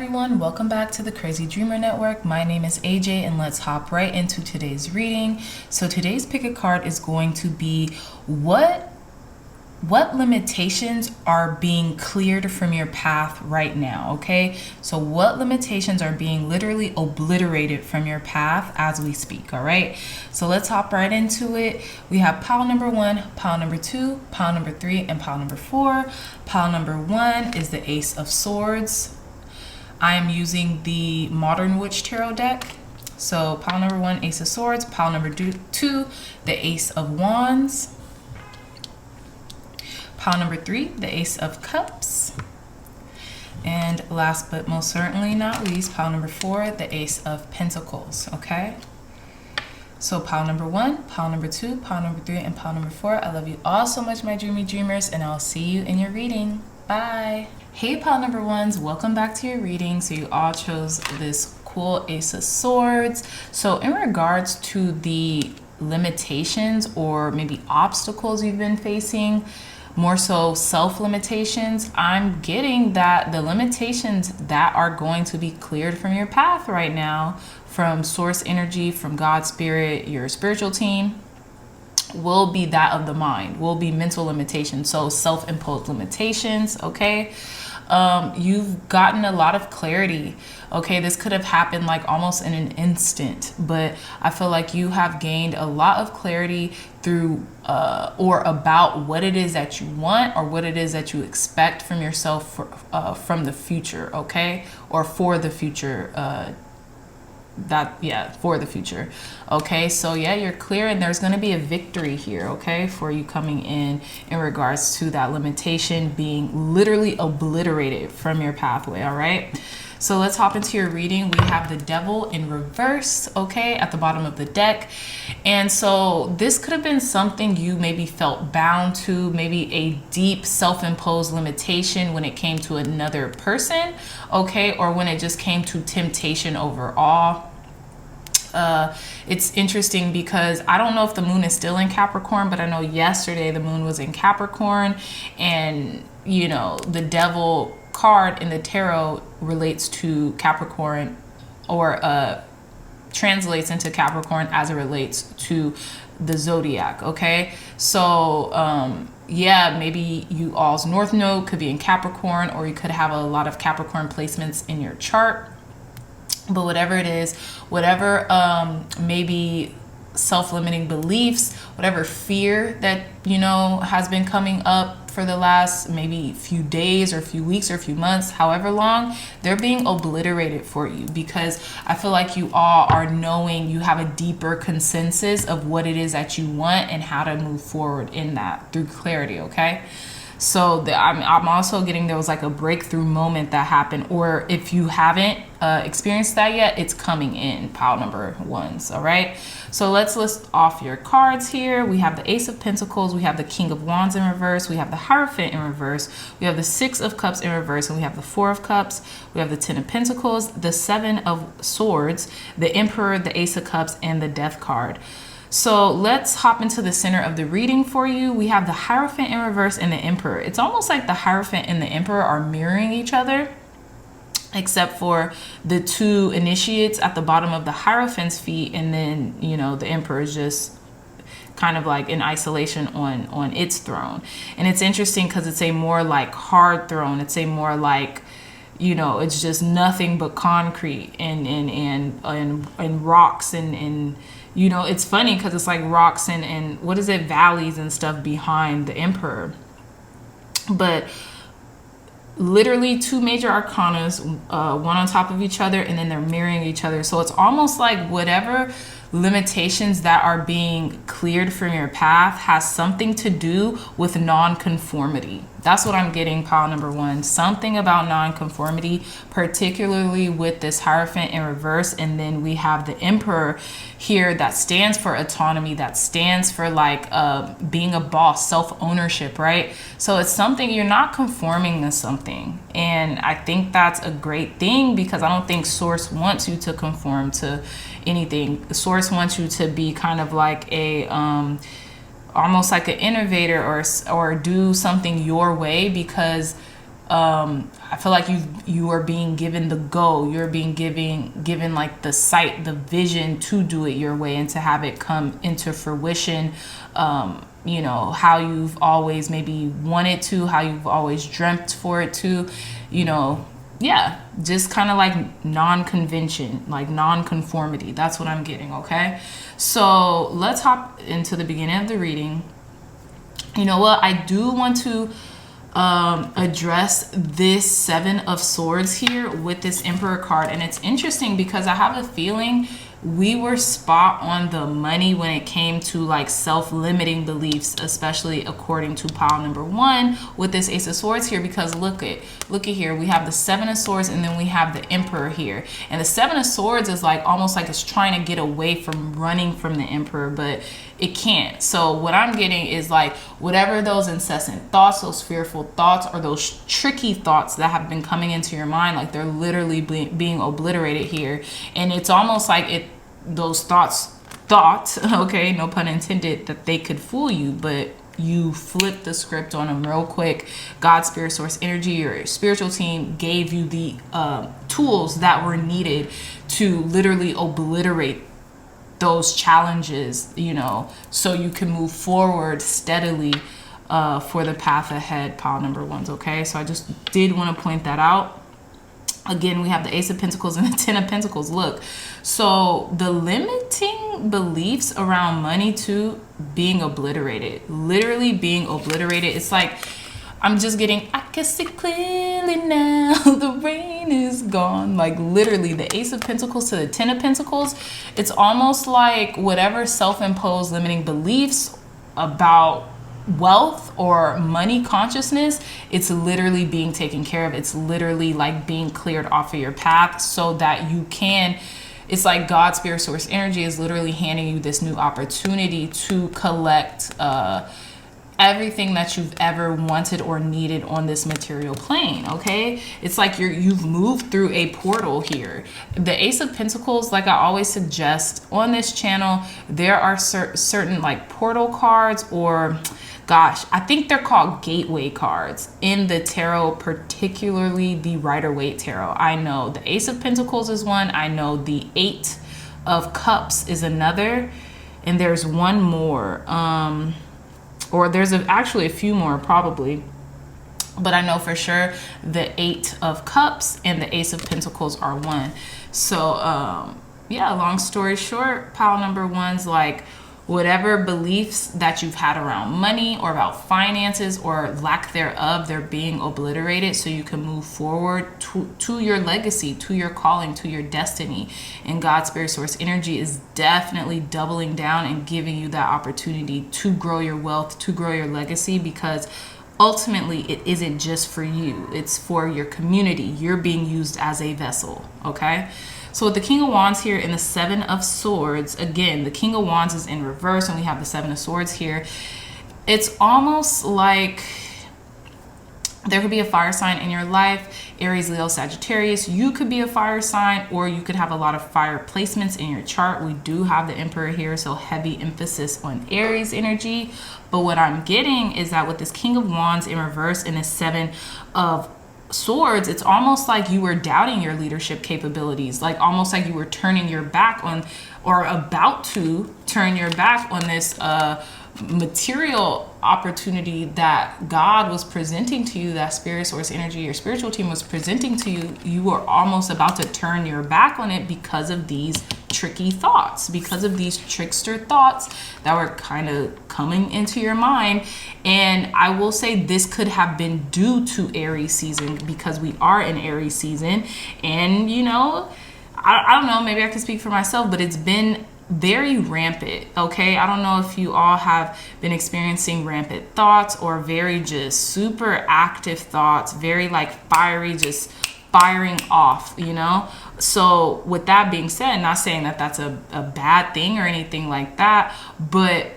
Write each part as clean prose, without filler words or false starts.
everyone, welcome back to the Crazy Dreamer Network. My name is AJ and let's hop right into today's reading. So today's pick a card is going to be what limitations are being cleared from your path right now, okay? So what limitations are being literally obliterated from your path as we speak, all right? So let's hop right into it. We have pile number 1, pile number 2, pile number 3, and pile number 4. Pile number 1 is the Ace of Swords. I am using the Modern Witch Tarot deck. So pile number 1, Ace of Swords. Pile number 2, the Ace of Wands. Pile number 3, the Ace of Cups. And last but most certainly not least, pile number 4, the Ace of Pentacles, okay? So pile number 1, pile number 2, pile number 3, and pile number 4. I love you all so much, my dreamy dreamers, and I'll see you in your reading. Bye. Hey, pile number 1s, welcome back to your reading. So you all chose this cool Ace of Swords. So in regards to the limitations or maybe obstacles you've been facing, more so self-limitations, I'm getting that the limitations that are going to be cleared from your path right now, from source energy, from God, spirit, your spiritual team, will be that of the mind, will be mental limitations, so self-imposed limitations, okay? You've gotten a lot of clarity, okay? This could have happened like almost in an instant, but I feel like you have gained a lot of clarity through or about what it is that you want or what it is that you expect from yourself from the future, okay? Or for the future, for the future, okay? So yeah, you're clear, and there's going to be a victory here, okay, for you coming in regards to that limitation being literally obliterated from your pathway. All right, so let's hop into your reading. We have the Devil in reverse, okay, at the bottom of the deck. And so this could have been something you maybe felt bound to, maybe a deep self-imposed limitation when it came to another person, okay, or when it just came to temptation overall. It's interesting because I don't know if the moon is still in Capricorn, but I know yesterday the moon was in Capricorn, and you know, the Devil card in the tarot relates to Capricorn, or translates into Capricorn as it relates to the zodiac, okay? So yeah, maybe you all's north node could be in Capricorn, or you could have a lot of Capricorn placements in your chart. But whatever it is, whatever maybe self-limiting beliefs, whatever fear that, you know, has been coming up for the last maybe few days or few weeks or few months, however long, they're being obliterated for you, because I feel like you all are knowing, you have a deeper consensus of what it is that you want and how to move forward in that through clarity, okay? So I'm also getting there was like a breakthrough moment that happened, or if you haven't experienced that yet, it's coming in, pile number 1s, all right? So let's list off your cards here. We have the Ace of Pentacles, we have the King of Wands in reverse, we have the Hierophant in reverse, we have the 6 of Cups in reverse, and we have the 4 of Cups, we have the 10 of Pentacles, the 7 of Swords, the Emperor, the Ace of Cups, and the Death card. So let's hop into the center of the reading for you. We have the Hierophant in reverse and the Emperor. It's almost like the Hierophant and the Emperor are mirroring each other, except for the 2 initiates at the bottom of the Hierophant's feet, and then, you know, the Emperor is just kind of like in isolation on its throne. And it's interesting because it's a more like hard throne. It's a more like, you know, it's just nothing but concrete and rocks and you know, it's funny because it's like rocks and what is it, valleys and stuff behind the Emperor. But literally 2 major arcanas, one on top of each other, and then they're mirroring each other. So it's almost like whatever limitations that are being cleared from your path has something to do with non-conformity. That's what I'm getting, pile number 1. Something about non-conformity, particularly with this Hierophant in reverse. And then we have the Emperor here that stands for autonomy, that stands for like being a boss, self-ownership, right? So it's something, you're not conforming to something. And I think that's a great thing, because I don't think Source wants you to conform to anything. Source wants you to be kind of like a almost like an innovator, or do something your way, because I feel like you are being given the go. You're being given like the sight, the vision to do it your way and to have it come into fruition. You know, how you've always maybe wanted to, how you've always dreamt for it to, you know, yeah, just kind of like non-convention, like non-conformity. That's what I'm getting, okay? So let's hop into the beginning of the reading. You know what? I do want to address this Seven of Swords here with this Emperor card. And it's interesting because I have a feeling we were spot on the money when it came to like self-limiting beliefs, especially according to pile number 1 with this Ace of Swords here, because look at here, we have the Seven of Swords and then we have the Emperor here. And the Seven of Swords is like almost like it's trying to get away from running from the Emperor, but it can't. So what I'm getting is like whatever those incessant thoughts, those fearful thoughts, or those tricky thoughts that have been coming into your mind, like they're literally being obliterated here. And it's almost like those thoughts, okay, no pun intended, that they could fool you, but you flip the script on them real quick. God, Spirit, Source, Energy, or your spiritual team gave you the tools that were needed to literally obliterate those challenges, you know, so you can move forward steadily for the path ahead, pile number 1s, okay? So I just did want to point that out. Again, we have the Ace of Pentacles and the Ten of Pentacles. Look, so the limiting beliefs around money too being obliterated, literally being obliterated. It's like, I'm just getting, I can see clearly now, the rain is gone. Like literally the Ace of Pentacles to the Ten of Pentacles. It's almost like whatever self-imposed limiting beliefs about wealth or money consciousness, it's literally being taken care of. It's literally like being cleared off of your path so that you can, it's like God, Spirit, Source, Energy is literally handing you this new opportunity to collect everything that you've ever wanted or needed on this material plane, okay? It's like you've moved through a portal here. The Ace of Pentacles, like I always suggest on this channel, there are certain like portal cards, or gosh, I think they're called gateway cards in the tarot, particularly the Rider-Waite tarot. I know the Ace of Pentacles is one. I know the Eight of Cups is another. And there's one more. Or there's actually a few more probably. But I know for sure the Eight of Cups and the Ace of Pentacles are one. So, yeah, long story short, pile number 1's like, whatever beliefs that you've had around money or about finances or lack thereof, they're being obliterated so you can move forward to your legacy, to your calling, to your destiny. And God, Spirit, Source, Energy is definitely doubling down and giving you that opportunity to grow your wealth, to grow your legacy, because ultimately it isn't just for you, it's for your community. You're being used as a vessel, okay? So with the King of Wands here and the Seven of Swords, again, the King of Wands is in reverse and we have the Seven of Swords here. It's almost like there could be a fire sign in your life, Aries, Leo, Sagittarius. You could be a fire sign, or you could have a lot of fire placements in your chart. We do have the Emperor here, so heavy emphasis on Aries energy. But what I'm getting is that with this King of Wands in reverse and the Seven of Swords, it's almost like you were doubting your leadership capabilities, like almost like you were turning your back on, or about to turn your back on this material opportunity that God was presenting to you, that Spirit, Source, Energy, your spiritual team was presenting to you. You were almost about to turn your back on it because of these tricky thoughts, because of these trickster thoughts that were kind of coming into your mind. And I will say this could have been due to Aries season, because we are in Aries season. And you know, I don't know, maybe I can speak for myself, but it's been very rampant, okay? I don't know if you all have been experiencing rampant thoughts or very just super active thoughts, very like fiery, just firing off, you know? So with that being said, not saying that that's a bad thing or anything like that, but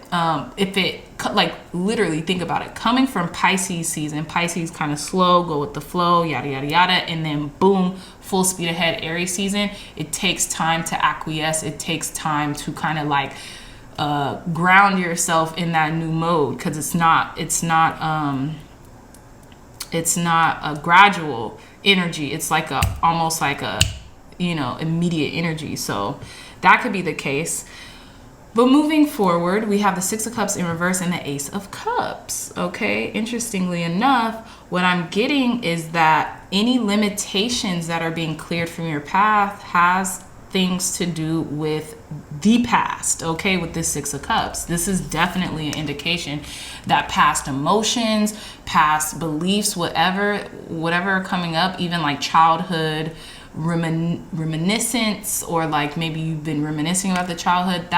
if it, like literally think about it, coming from Pisces season, Pisces kind of slow, go with the flow, yada, yada, yada, and then boom, full speed ahead, Aries season, it takes time to acquiesce. It takes time to kind of like ground yourself in that new mode, because it's not It's not a gradual energy. It's like almost like a, immediate energy. So that could be the case. But moving forward, we have the Six of Cups in reverse and the Ace of Cups. Okay, interestingly enough, what I'm getting is that any limitations that are being cleared from your path has things to do with the past, okay, with this Six of Cups. This is definitely an indication that past emotions, past beliefs, whatever are coming up, even like childhood reminiscence, or like maybe you've been reminiscing about the childhood,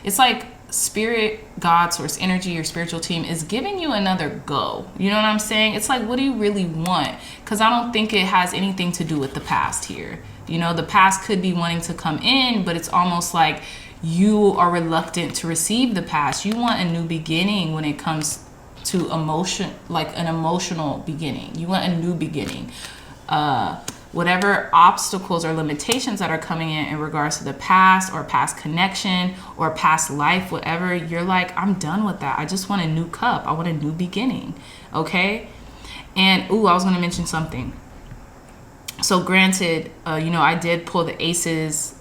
it's like spirit, God, source energy, your spiritual team is giving you another go. You know what I'm saying? It's like, what do you really want? Because I don't think it has anything to do with the past here. The past could be wanting to come in, but it's almost like you are reluctant to receive the past. You want a new beginning when it comes to emotion, like an emotional beginning. You want a new beginning. Whatever obstacles or limitations that are coming in regards to the past or past connection or past life, whatever, you're like, I'm done with that. I just want a new cup. I want a new beginning. Okay. And I was going to mention something. So granted, I did pull the ace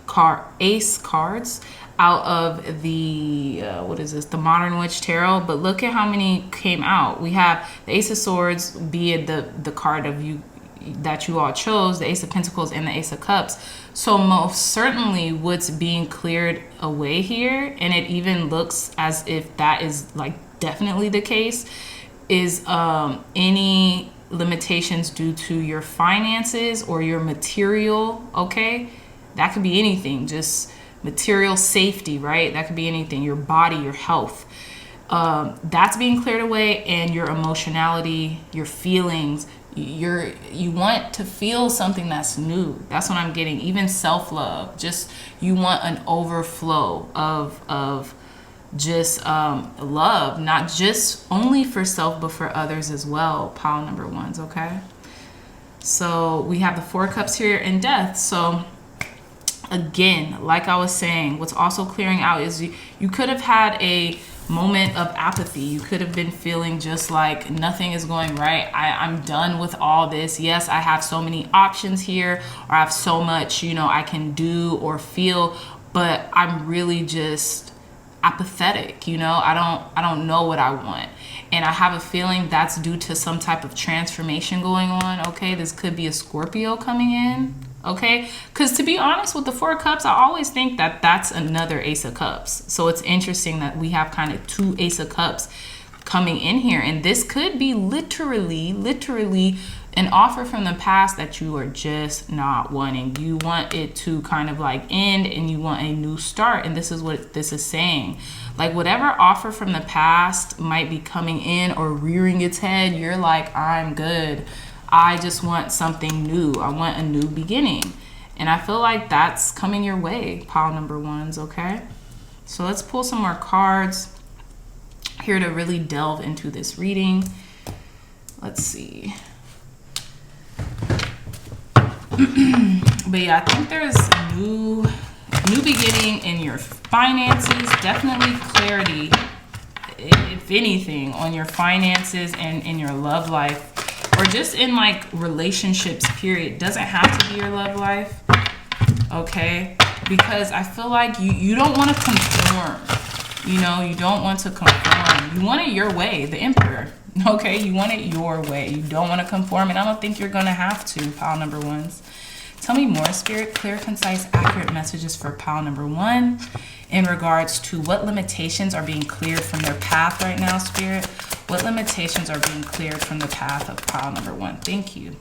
cards out of the, the Modern Witch Tarot, but look at how many came out. We have the Ace of Swords, be it the card of you that you all chose, the Ace of Pentacles and the Ace of Cups. So most certainly what's being cleared away here, and it even looks as if that is like definitely the case, is any limitations due to your finances or your material. Okay, that could be anything, just material safety, right? That could be anything, your body, your health. That's being cleared away, and your emotionality, your feelings. You want to feel something that's new. That's what I'm getting. Even self-love, just you want an overflow of just love, not just only for self but for others as well. Pile number ones. Okay, so we have the Four of Cups here and Death. So again, like I was saying, what's also clearing out is you could have had a moment of apathy. You could have been feeling just like nothing is going right. I'm done with all this. Yes, I have so many options here, or I have so much, I can do or feel, but I'm really just apathetic. I don't know what I want. And I have a feeling that's due to some type of transformation going on. Okay, this could be a Scorpio coming in. Okay, because to be honest, with the Four of Cups, I always think that that's another Ace of Cups. So it's interesting that we have kind of two Ace of Cups coming in here, and this could be literally an offer from the past that you are just not wanting. You want it to kind of like end, and you want a new start. And this is what this is saying. Like whatever offer from the past might be coming in or rearing its head, you're like, I'm good. I just want something new. I want a new beginning. And I feel like that's coming your way, pile number ones, okay? So let's pull some more cards here to really delve into this reading. Let's see. But yeah, I think there's a new beginning in your finances. Definitely clarity, if anything, on your finances and in your love life. Or just in like relationships, period. Doesn't have to be your love life, okay? Because I feel like you don't want to conform. You don't want to conform. You want it your way, the Emperor, okay? You want it your way. You don't want to conform, and I don't think you're going to have to, pile number ones. Tell me more, Spirit. Clear, concise, accurate messages for pile number one in regards to what limitations are being cleared from their path right now, Spirit. What limitations are being cleared from the path of pile number one? Thank you.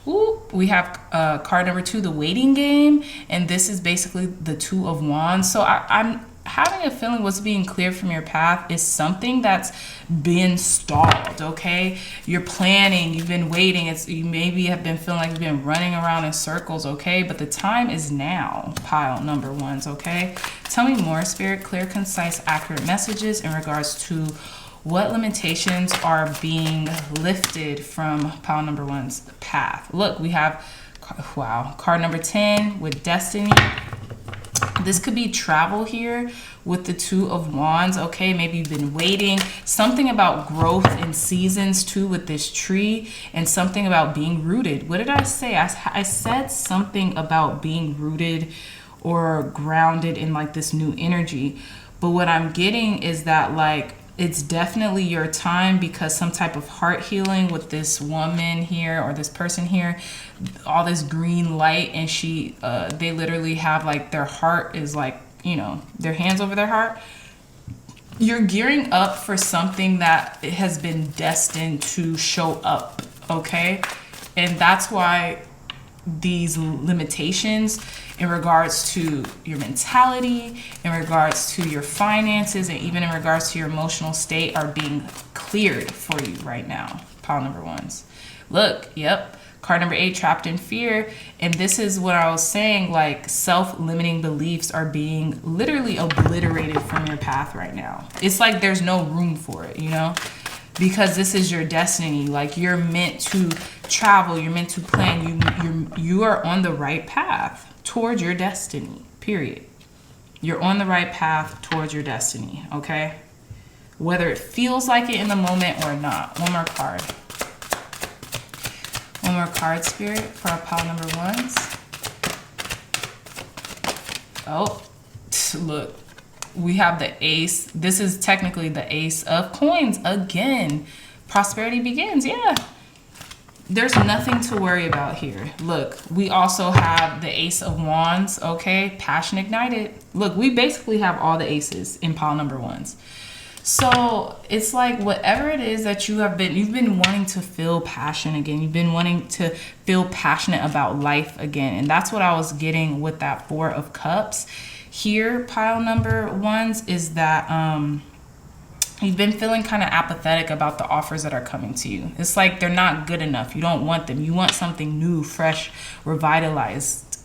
Ooh, we have card number two, the waiting game. And this is basically the Two of Wands. So I'm having a feeling what's being cleared from your path is something that's been stalled, okay? You're planning, you've been waiting. You maybe have been feeling like you've been running around in circles, okay? But the time is now, pile number ones, okay? Tell me more, Spirit. Clear, concise, accurate messages in regards to what limitations are being lifted from pile number one's path. Look, we have, wow, card number 10 with Destiny. This could be travel here with the Two of Wands, okay? Maybe you've been waiting. Something about growth in seasons too with this tree, and something about being rooted. What did I say? I said something about being rooted or grounded in like this new energy. But what I'm getting is that like it's definitely your time, because some type of heart healing with this woman here or this person here, all this green light, and they literally have like their heart is like, you know, their hands over their heart. You're gearing up for something that has been destined to show up, okay? And that's why these limitations in regards to your mentality, in regards to your finances, and even in regards to your emotional state are being cleared for you right now. Pile number ones. Look, yep. Card number 8, trapped in fear. And this is what I was saying, like self-limiting beliefs are being literally obliterated from your path right now. It's like there's no room for it, you know? Because this is your destiny. Like you're meant to travel, you're meant to plan, you are on the right path towards your destiny, period. You're on the right path towards your destiny, okay? Whether it feels like it in the moment or not. One more card. One more card, Spirit, for our pile number ones. Oh, look. We have the ace. This is technically the ace of coins again. Prosperity begins. Yeah. There's nothing to worry about here. Look, we also have the ace of wands. Okay. Passion ignited. Look, we basically have all the aces in pile number ones. So it's like whatever it is that you've been wanting to feel passion again. You've been wanting to feel passionate about life again. And that's what I was getting with that 4 of cups. Here, pile number ones, is that you've been feeling kind of apathetic about the offers that are coming to you. It's like they're not good enough. You don't want them. You want something new, fresh, revitalized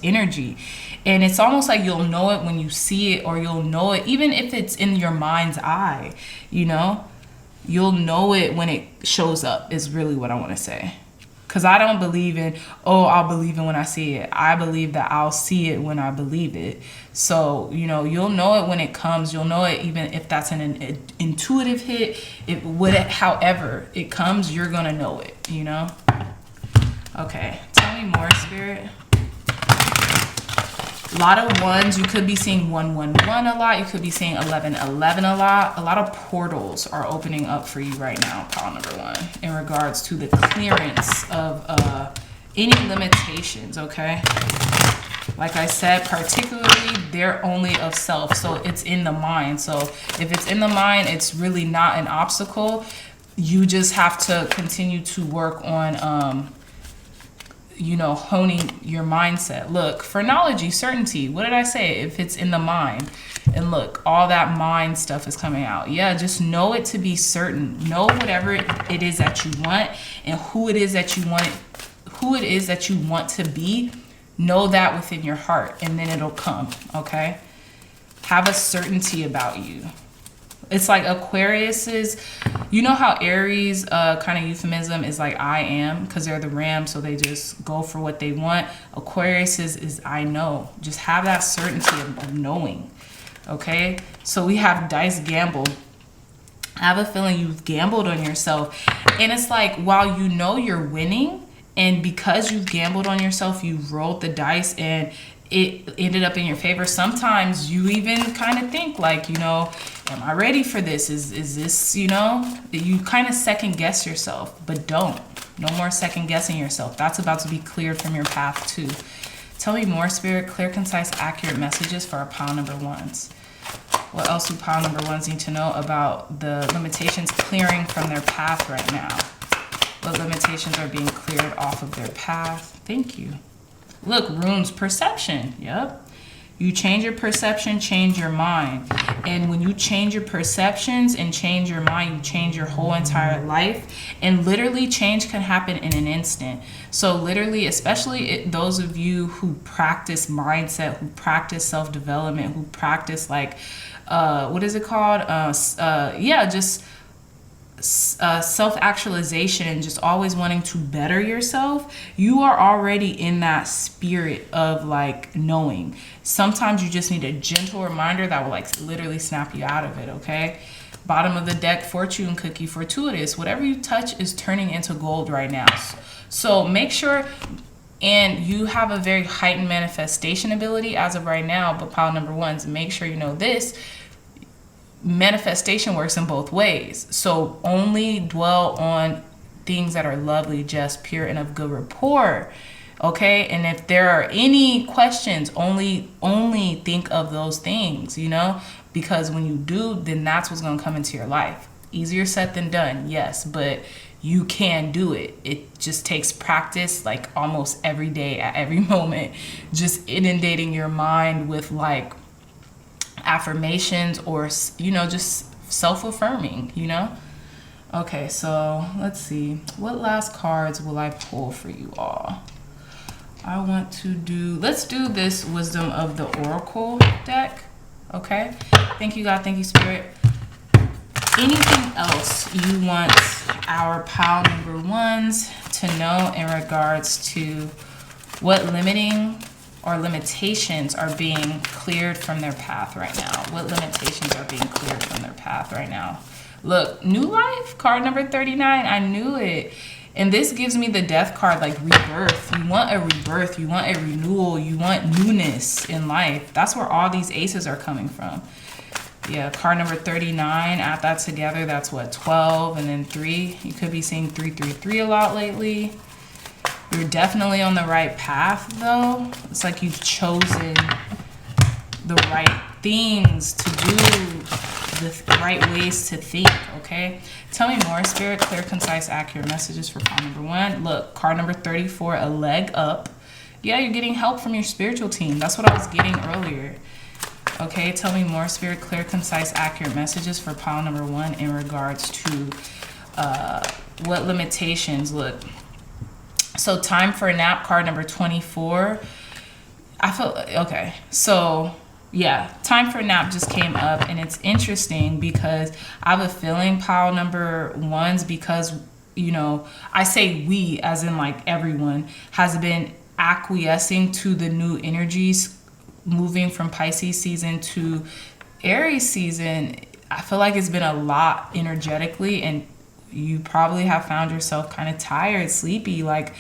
energy. And it's almost like you'll know it when you see it, or you'll know it even if it's in your mind's eye, you know? You'll know it when it shows up is really what I want to say. Because I don't believe in, oh, I'll believe it when I see it. I believe that I'll see it when I believe it. So, you know, you'll know it when it comes. You'll know it even if that's an intuitive hit. However it comes, you're going to know it, you know? Okay, tell me more, Spirit. A lot of ones. You could be seeing 111 a lot. You could be seeing 1111 a lot. A lot of portals are opening up for you right now, pile number 1, in regards to the clearance of any limitations, okay? Like I said, particularly, they're only of self. So it's in the mind. So if it's in the mind, it's really not an obstacle. You just have to continue to work on you know, honing your mindset. Look, for knowledge, certainty. What did I say? If it's in the mind. And look, all that mind stuff is coming out. Yeah, just know it to be certain. Know whatever it is that you want, and who it is that you want to be. Know that within your heart, and then it'll come, okay? Have a certainty about you. It's like Aquarius's, you know how Aries kind of euphemism is like I am, because they're the ram, so they just go for what they want. Aquarius's is I know. Just have that certainty of knowing, okay? So we have dice gamble. I have a feeling you've gambled on yourself. And it's like, while you know you're winning, and because you've gambled on yourself, you've rolled the dice and it ended up in your favor. Sometimes you even kind of think like, you know, am I ready for this? Is this, you know, you kind of second guess yourself, but don't. No more second guessing yourself. That's about to be cleared from your path too. Tell me more, Spirit. Clear, concise, accurate messages for our pile number ones. What else do pile number ones need to know about the limitations clearing from their path right now? What limitations are being cleared off of their path? Thank you. Look, runes, perception. Yep. You change your perception, change your mind. And when you change your perceptions and change your mind, you change your whole entire life. And literally change can happen in an instant. So literally, especially those of you who practice mindset, who practice self-development, who practice like, what is it called? Just self-actualization and just always wanting to better yourself, you are already in that spirit of like knowing. Sometimes you just need a gentle reminder that will like literally snap you out of it, okay? Bottom of the deck, fortune cookie, fortuitous. Whatever you touch is turning into gold right now. So make sure, and you have a very heightened manifestation ability as of right now, but pile number ones, make sure you know this. Manifestation works in both ways. So only dwell on things that are lovely, just, pure, and of good rapport. Okay, and if there are any questions, only think of those things, you know, because when you do, then that's what's going to come into your life. Easier said than done, yes, but you can do it. It just takes practice, like almost every day, at every moment, just inundating your mind with like affirmations or, you know, just self-affirming, you know. Okay, so let's see, what last cards will I pull for you all? I want to do, let's do this Wisdom of the Oracle deck. Okay, thank you, God, thank you, Spirit. Anything else you want our pile number ones to know in regards to what limiting or limitations are being cleared from their path right now? What limitations are being cleared from their path right now? Look, new life, card number 39. I knew it. And this gives me the death card, like rebirth. You want a rebirth. You want a renewal. You want newness in life. That's where all these aces are coming from. Yeah, card number 39. Add that together. That's what, 12 and then 3. You could be seeing 333 a lot lately. You're definitely on the right path, though. It's like you've chosen the right things to do, the right ways to think, okay? Tell me more, Spirit, clear, concise, accurate messages for card number one. Look, card number 34, a leg up. Yeah, you're getting help from your spiritual team. That's what I was getting earlier. Okay, tell me more, Spirit, clear, concise, accurate messages for pile number one in regards to what limitations. Look, so time for a nap, card number 24. I feel, okay, so yeah, time for a nap just came up, and it's interesting because I have a feeling pile number ones, because, you know, I say we as in like everyone has been acquiescing to the new energies moving from Pisces season to Aries season. I feel like it's been a lot energetically, and you probably have found yourself kind of tired, sleepy, like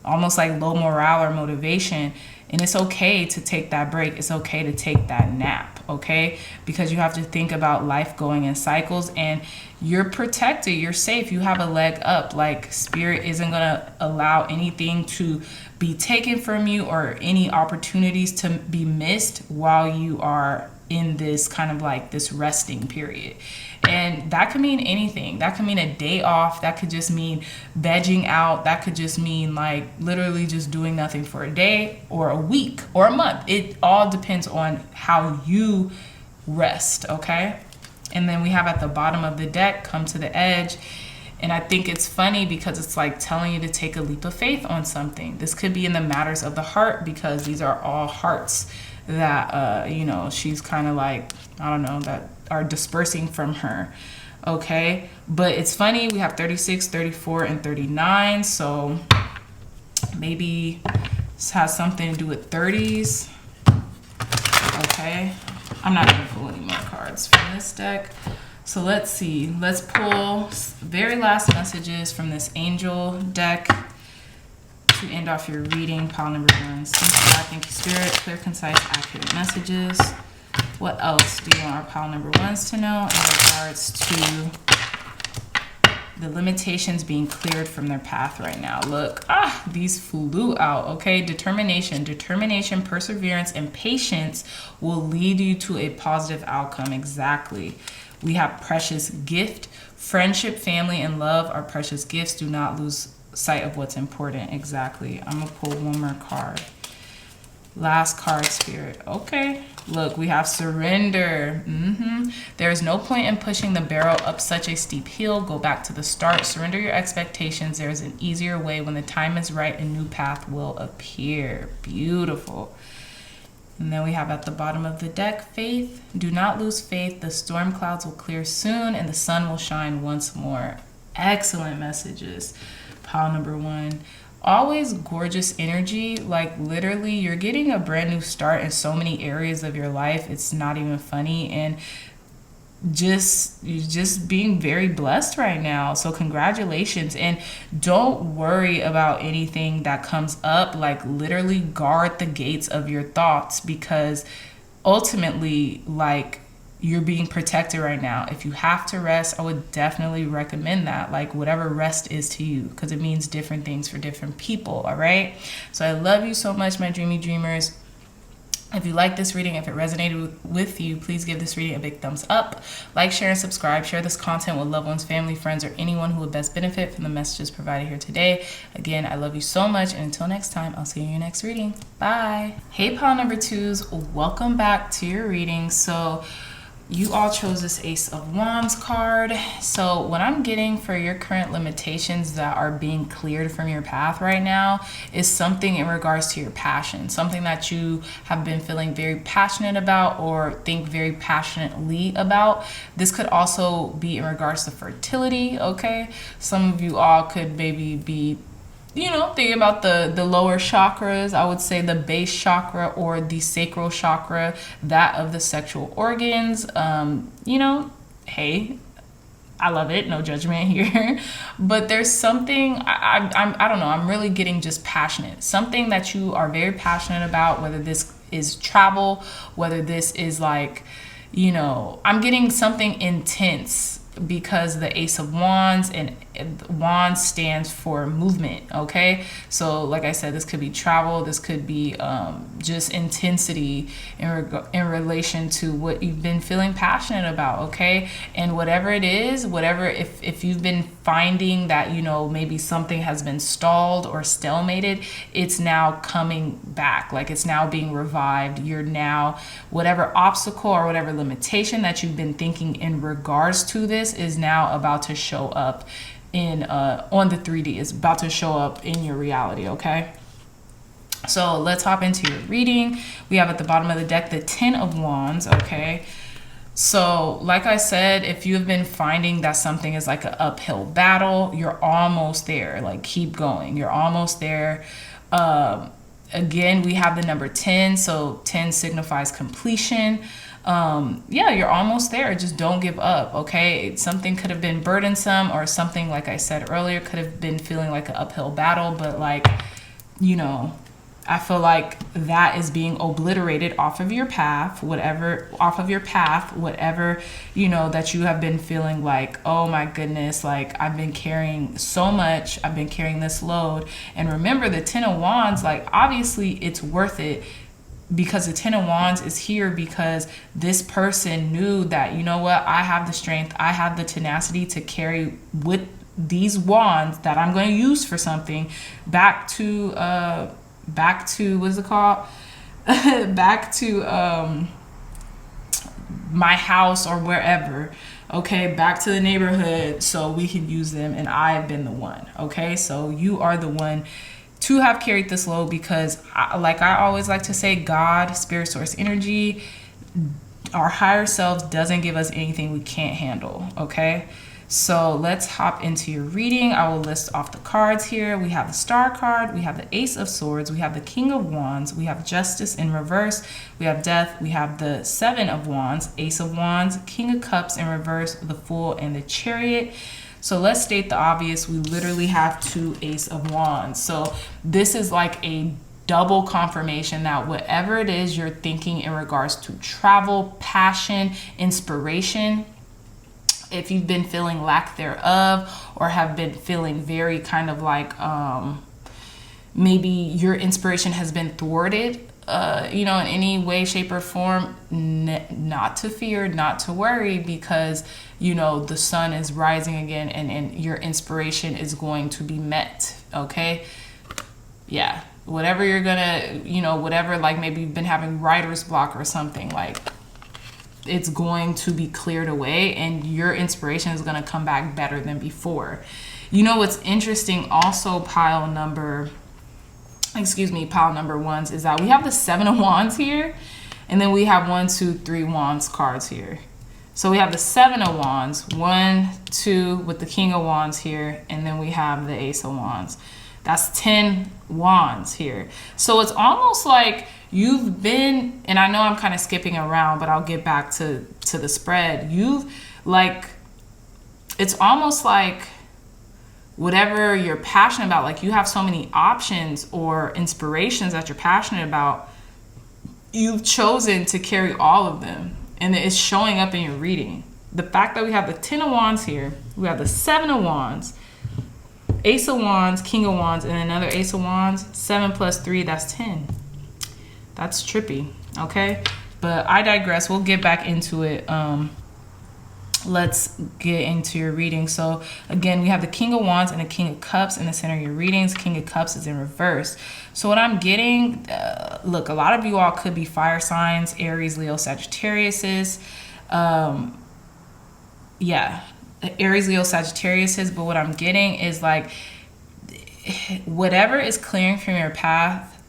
almost like low morale or motivation. And it's okay to take that break. It's okay to take that nap, okay? Because you have to think about life going in cycles, and you're protected, you're safe, you have a leg up. Like, Spirit isn't gonna allow anything to be taken from you or any opportunities to be missed while you are in this kind of like this resting period. And that could mean anything. That could mean a day off. That could just mean vegging out. That could just mean like literally just doing nothing for a day or a week or a month. It all depends on how you rest, okay? And then we have at the bottom of the deck, come to the edge. And I think it's funny because it's like telling you to take a leap of faith on something. This could be in the matters of the heart, because these are all hearts that, you know, she's kind of like, I don't know, that are dispersing from her, okay? But it's funny, we have 36, 34, and 39, so maybe this has something to do with 30s, okay? I'm not gonna pull any more cards from this deck. So let's see, let's pull very last messages from this angel deck to end off your reading, pile number one. Thank you, God, thank you, Spirit, clear, concise, accurate messages. What else do you want our pile number ones to know in regards to the limitations being cleared from their path right now? Look, these flew out, okay? Determination, perseverance, and patience will lead you to a positive outcome. Exactly. We have precious gift. Friendship, family, and love are precious gifts. Do not lose sight of what's important. Exactly. I'm gonna pull one more card. Last card, Spirit. Okay. Look, we have surrender. There is no point in pushing the barrel up such a steep hill. Go back to the start. Surrender your expectations. There is an easier way. When the time is right, a new path will appear. Beautiful. And then we have at the bottom of the deck, faith. Do not lose faith. The storm clouds will clear soon, and the sun will shine once more. excellent messages. Pile number 1. Always gorgeous energy. Like literally you're getting a brand new start in so many areas of your life. It's not even funny. And you're just being very blessed right now. So congratulations. And don't worry about anything that comes up. Like literally guard the gates of your thoughts, because ultimately, like, you're being protected right now. If you have to rest, I would definitely recommend that. Like whatever rest is to you, because it means different things for different people. All right. So I love you so much, my dreamy dreamers. If you like this reading, if it resonated with you, please give this reading a big thumbs up. Like, share, and subscribe. Share this content with loved ones, family, friends, or anyone who would best benefit from the messages provided here today. Again, I love you so much. And until next time, I'll see you in your next reading. Bye. Hey, pile number 2s. Welcome back to your reading. So you all chose this Ace of Wands card. So what I'm getting for your current limitations that are being cleared from your path right now is something in regards to your passion, something that you have been feeling very passionate about or think very passionately about. This could also be in regards to fertility, okay? Some of you all could maybe be thinking about the lower chakras. I would say the base chakra or the sacral chakra, that of the sexual organs. Hey, I love it. No judgment here. But there's something, I don't know. I'm really getting just passionate. Something that you are very passionate about, whether this is travel, whether this is like, I'm getting something intense, because the Ace of Wands, and Wands stands for movement, okay? So like I said, this could be travel, this could be just intensity in relation to what you've been feeling passionate about, okay? And whatever it is, if you've been finding that, maybe something has been stalled or stalemated, it's now coming back, like it's now being revived. You're now, whatever obstacle or whatever limitation that you've been thinking in regards to this is now about to show up in on the 3D, is about to show up in your reality, okay? So let's hop into your reading. We have at the bottom of the deck the 10 of Wands, okay? So like I said, if you have been finding that something is like an uphill battle, you're almost there. Like keep going, you're almost there. Again, we have the number 10, so 10 signifies completion. Yeah, you're almost there. Just don't give up, okay? Something could have been burdensome, or something, like I said earlier, could have been feeling like an uphill battle, but like, I feel like that is being obliterated off of your path, whatever that you have been feeling like, oh my goodness, like I've been carrying so much, I've been carrying this load. And remember, the 10 of Wands, like obviously it's worth it, because the 10 of Wands is here because this person knew that, I have the strength, I have the tenacity to carry with these wands that I'm going to use for something back to what's it called? back to my house or wherever, okay, back to the neighborhood, so we can use them, and I've been the one, okay? So you are the one to have carried this load, because like I always like to say, God, spirit, source, energy, our higher selves doesn't give us anything we can't handle, okay? So let's hop into your reading. I will list off the cards here. We have the Star card, we have the Ace of Swords, we have the King of Wands, we have Justice in reverse, we have Death, we have the 7 of Wands, Ace of Wands, King of Cups in reverse, the Fool, and the Chariot. So let's state the obvious. We literally have 2 Ace of Wands. So this is like a double confirmation that whatever it is you're thinking in regards to travel, passion, inspiration, if you've been feeling lack thereof, or have been feeling very kind of like maybe your inspiration has been thwarted, in any way, shape, or form, not to fear, not to worry, because the sun is rising again, and your inspiration is going to be met, okay? Yeah, whatever you're gonna, whatever, like maybe you've been having writer's block or something, like it's going to be cleared away, and your inspiration is going to come back better than before. What's interesting also, pile number 1s, is that we have the 7 of Wands here, and then we have 1, 2, 3 Wands cards here. So we have the 7 of Wands, 1, 2 with the King of Wands here, and then we have the Ace of Wands. That's 10 Wands here. So it's almost like you've been, and I know I'm kind of skipping around, but I'll get back to the spread. You've like, it's almost like whatever you're passionate about, like you have so many options or inspirations that you're passionate about, you've chosen to carry all of them. And it's showing up in your reading. The fact that we have the 10 of Wands here, we have the 7 of Wands, Ace of Wands, King of Wands, and another Ace of Wands. 7 plus 3, that's 10. That's trippy, okay? But I digress. We'll get back into it. Let's get into your reading. So again, we have the King of Wands and the King of Cups in the center of your readings. King of Cups is in reverse. So what I'm getting, look, a lot of you all could be fire signs, Aries, Leo, Sagittariuses. Yeah, Aries, Leo, Sagittariuses. But what I'm getting is like whatever is clearing from your path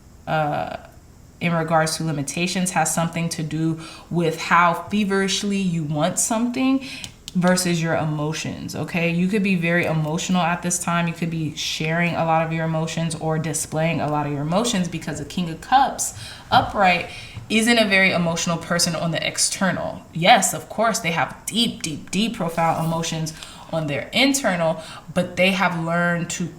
in regards to limitations has something to do with how feverishly you want something versus your emotions, okay? You could be very emotional at this time. You could be sharing a lot of your emotions or displaying a lot of your emotions, because the King of Cups upright isn't a very emotional person on the external. Yes, of course, they have deep, deep, deep, profound emotions on their internal, but they have learned to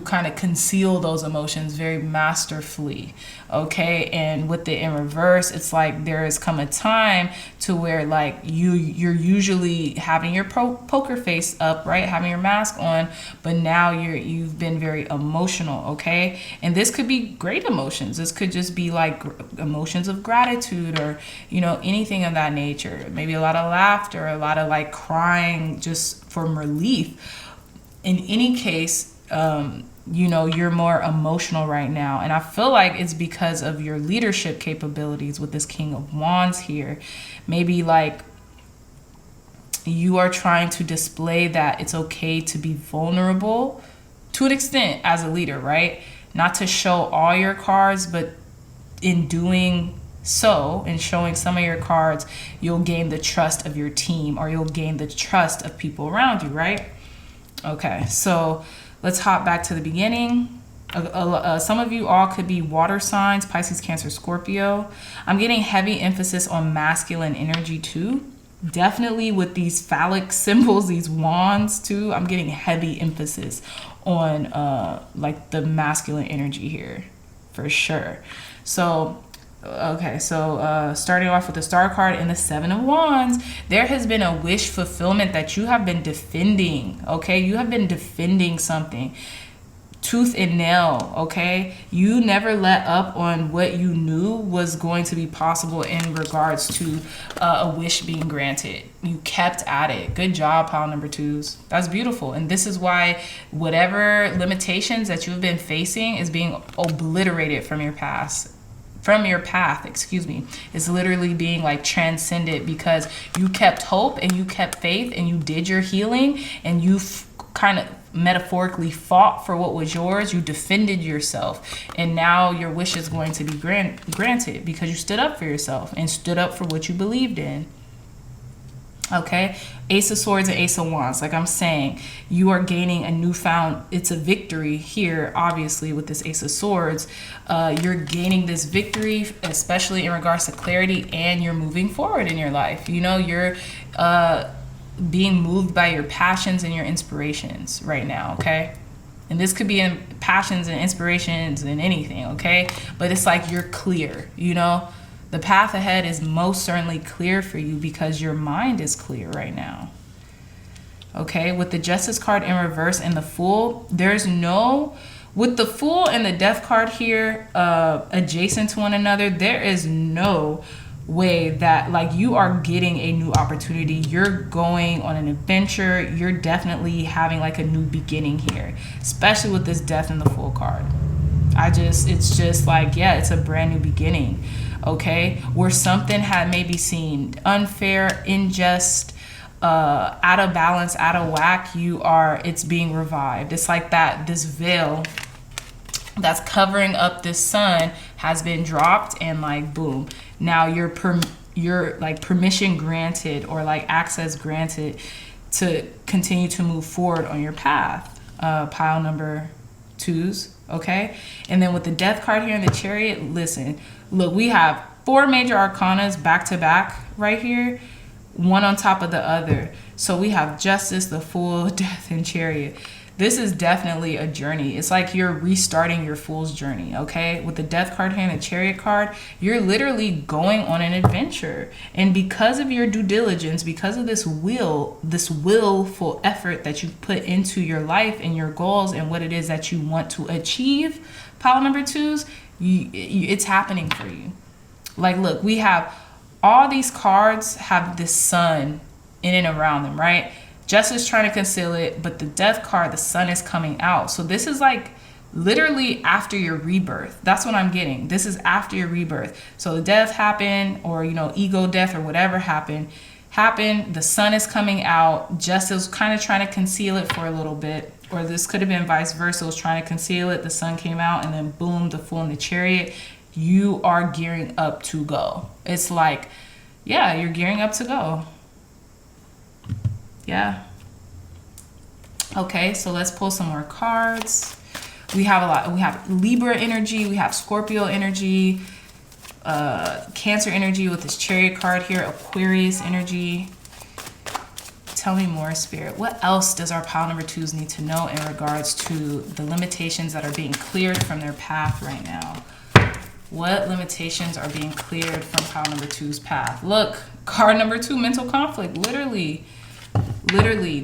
kind of conceal those emotions very masterfully, okay? And with it in reverse, it's like there has come a time to where like you're usually having your poker face up, right? Having your mask on, but now you've been very emotional, okay? And this could be great emotions. This could just be like emotions of gratitude or, you know, anything of that nature. Maybe a lot of laughter, a lot of like crying just from relief. In any case, you know, you're more emotional right now. And I feel like it's because of your leadership capabilities with this King of Wands here. Maybe like you are trying to display that it's okay to be vulnerable to an extent as a leader, right? Not to show all your cards, but in doing so and showing some of your cards, you'll gain the trust of your team, or you'll gain the trust of people around you, right? Okay, so let's hop back to the beginning. Some of you all could be water signs, Pisces, Cancer, Scorpio. I'm getting heavy emphasis on masculine energy too. Definitely with these phallic symbols, these wands too. I'm getting heavy emphasis on like the masculine energy here for sure. So okay, so starting off with the Star card and the 7 of Wands, there has been a wish fulfillment that you have been defending, okay? You have been defending something tooth and nail, okay? You never let up on what you knew was going to be possible in regards to a wish being granted. You kept at it. Good job, pile number 2s. That's beautiful. And this is why whatever limitations that you've been facing is being obliterated from your past. From your path, excuse me, is literally being like transcended, because you kept hope and you kept faith and you did your healing and you kind of metaphorically fought for what was yours. You defended yourself, and now your wish is going to be granted because you stood up for yourself and stood up for what you believed in. Okay, Ace of Swords and Ace of Wands, like I'm saying, you are gaining a newfound, it's a victory here, obviously, with this Ace of Swords. You're gaining this victory, especially in regards to clarity, and you're moving forward in your life. You know, you're being moved by your passions and your inspirations right now, okay? And this could be in passions and inspirations and anything, okay? But it's like you're clear, you know? The path ahead is most certainly clear for you because your mind is clear right now. Okay, with the Justice card in reverse and the Fool, there's no, with the Fool and the Death card here adjacent to one another, there is no way that like you are getting a new opportunity. You're going on an adventure. You're definitely having like a new beginning here, especially with this Death and the Fool card. It's just like, yeah, it's a brand new beginning. Okay, where something had maybe seemed unfair, unjust, out of balance, out of whack, it's being revived. It's like that, this veil that's covering up this sun has been dropped, and like boom, now you're your like permission granted or like access granted to continue to move forward on your path. Pile number 2s, okay? And then with the Death card here in the Chariot, listen, look, we have 4 major arcanas back to back right here, one on top of the other. So we have Justice, the Fool, Death, and Chariot. This is definitely a journey. It's like you're restarting your Fool's journey, okay? With the Death card here and the Chariot card, you're literally going on an adventure. And because of your due diligence, because of this willful effort that you put into your life and your goals and what it is that you want to achieve, pile number 2s, it's happening for you. Like, look, we have all these cards have this sun in and around them, right? Justice trying to conceal it, but the Death card, the sun is coming out. So this is like literally after your rebirth. That's what I'm getting. This is after your rebirth. So the death happened, or, you know, ego death or whatever happened. The sun is coming out. Justice was kind of trying to conceal it for a little bit. Or this could have been vice versa. It was trying to conceal it. The sun came out, and then boom, the Fool and the Chariot. You are gearing up to go. It's like, yeah, you're gearing up to go. Yeah. Okay, so let's pull some more cards. We have a lot. We have Libra energy. We have Scorpio energy. Cancer energy with this Chariot card here. Aquarius energy. Tell me more, Spirit. What else does our pile number 2s need to know in regards to the limitations that are being cleared from their path right now? What limitations are being cleared from pile number 2's path? Look, card number 2, mental conflict. Literally,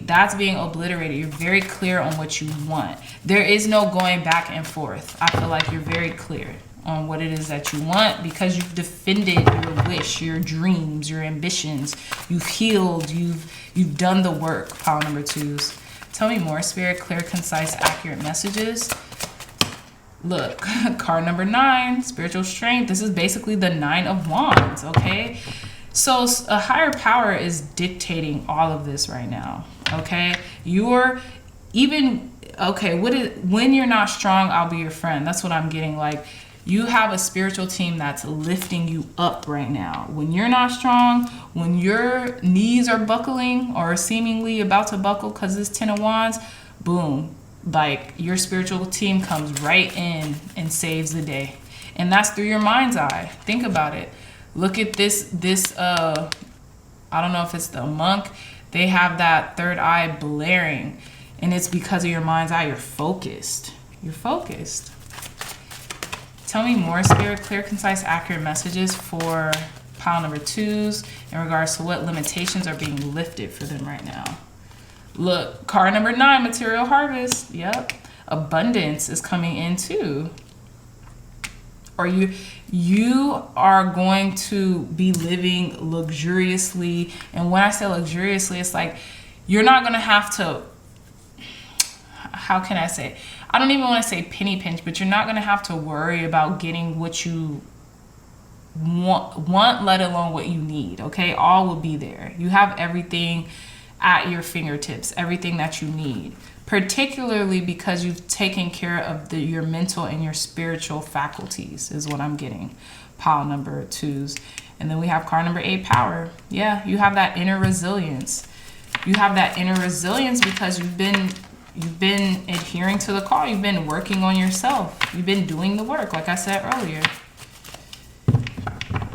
that's being obliterated. You're very clear on what you want. There is no going back and forth. I feel like you're very clear on what it is that you want because you've defended your wish, your dreams, your ambitions. You've healed. You've done the work, pile number 2s. Tell me more, Spirit. Clear, concise, accurate messages. Look, card number 9, spiritual strength. This is basically the 9 of Wands, okay? So a higher power is dictating all of this right now, okay? You're even, okay, when you're not strong, I'll be your friend. That's what I'm getting. Like, you have a spiritual team that's lifting you up right now. When you're not strong, when your knees are buckling or seemingly about to buckle because it's 10 of Wands, boom. Like, your spiritual team comes right in and saves the day. And that's through your mind's eye. Think about it. Look at this, I don't know if it's the monk. They have that third eye blaring. And it's because of your mind's eye. You're focused. You're focused. Tell me more, Spirit. Clear, concise, accurate messages for pile number 2s in regards to what limitations are being lifted for them right now. Look, card number 9, material harvest. Yep. Abundance is coming in too. Or you are going to be living luxuriously. And when I say luxuriously, it's like you're not going to have to, how can I say? I don't even want to say penny pinch, but you're not going to have to worry about getting what you want, let alone what you need, okay? All will be there. You have everything at your fingertips, everything that you need, particularly because you've taken care of your mental and your spiritual faculties is what I'm getting, pile number 2s. And then we have card number 8, power. Yeah, you have that inner resilience. You have that inner resilience because you've been adhering to the call. You've been working on yourself. You've been doing the work, like I said earlier.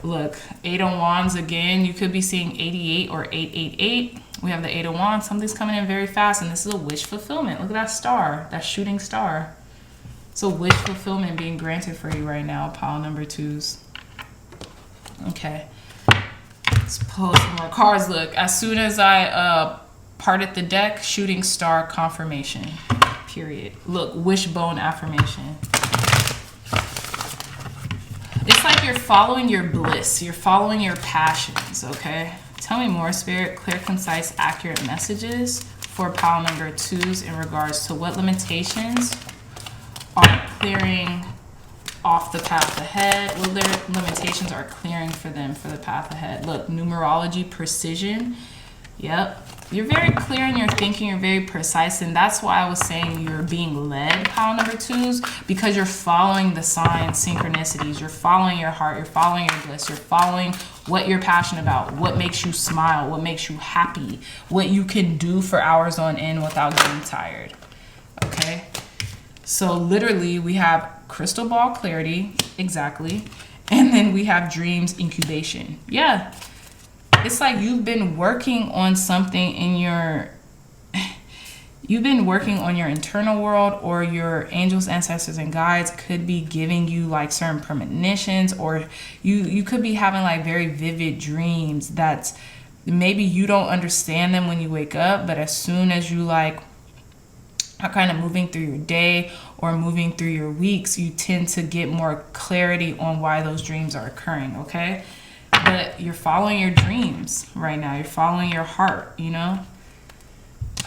Look, 8 of Wands again. You could be seeing 88 or 888. We have the 8 of Wands. Something's coming in very fast, and this is a wish fulfillment. Look at that star, that shooting star. So wish fulfillment being granted for you right now, pile number 2s. Okay. Let's pull some more cards. Look, as soon as I parted the deck, shooting star confirmation, period. Look, wishbone affirmation. It's like you're following your bliss. You're following your passions, okay? Tell me more, Spirit. Clear, concise, accurate messages for pile number 2s in regards to what limitations are clearing off the path ahead. What limitations are clearing for them for the path ahead. Look, numerology, precision. Yep. You're very clear in your thinking. You're very precise. And that's why I was saying you're being led, pile number 2s, because you're following the signs, synchronicities. You're following your heart. You're following your bliss. You're following what you're passionate about, what makes you smile, what makes you happy, what you can do for hours on end without getting tired. Okay? So literally we have crystal ball clarity. Exactly. And then we have dreams incubation. Yeah. It's like you've been working on something in your, you've been working on your internal world, or your angels, ancestors, and guides could be giving you like certain premonitions, or you could be having like very vivid dreams that maybe you don't understand them when you wake up, but as soon as you like are kind of moving through your day or moving through your weeks, you tend to get more clarity on why those dreams are occurring, okay? But you're following your dreams right now. You're following your heart, you know?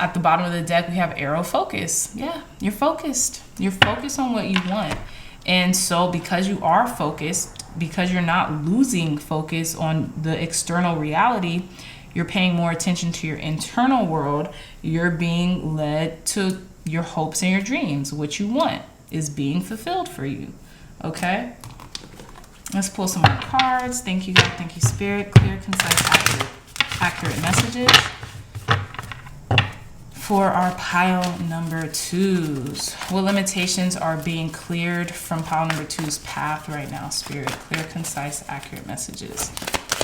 At the bottom of the deck, we have arrow focus. Yeah, you're focused. You're focused on what you want. And so because you are focused, because you're not losing focus on the external reality, you're paying more attention to your internal world. You're being led to your hopes and your dreams. What you want is being fulfilled for you. Okay? Let's pull some more cards. Thank you, God. Thank you, Spirit. Clear, concise, accurate messages for our pile number 2s. What limitations are being cleared from pile number 2's path right now, Spirit? Clear, concise, accurate messages.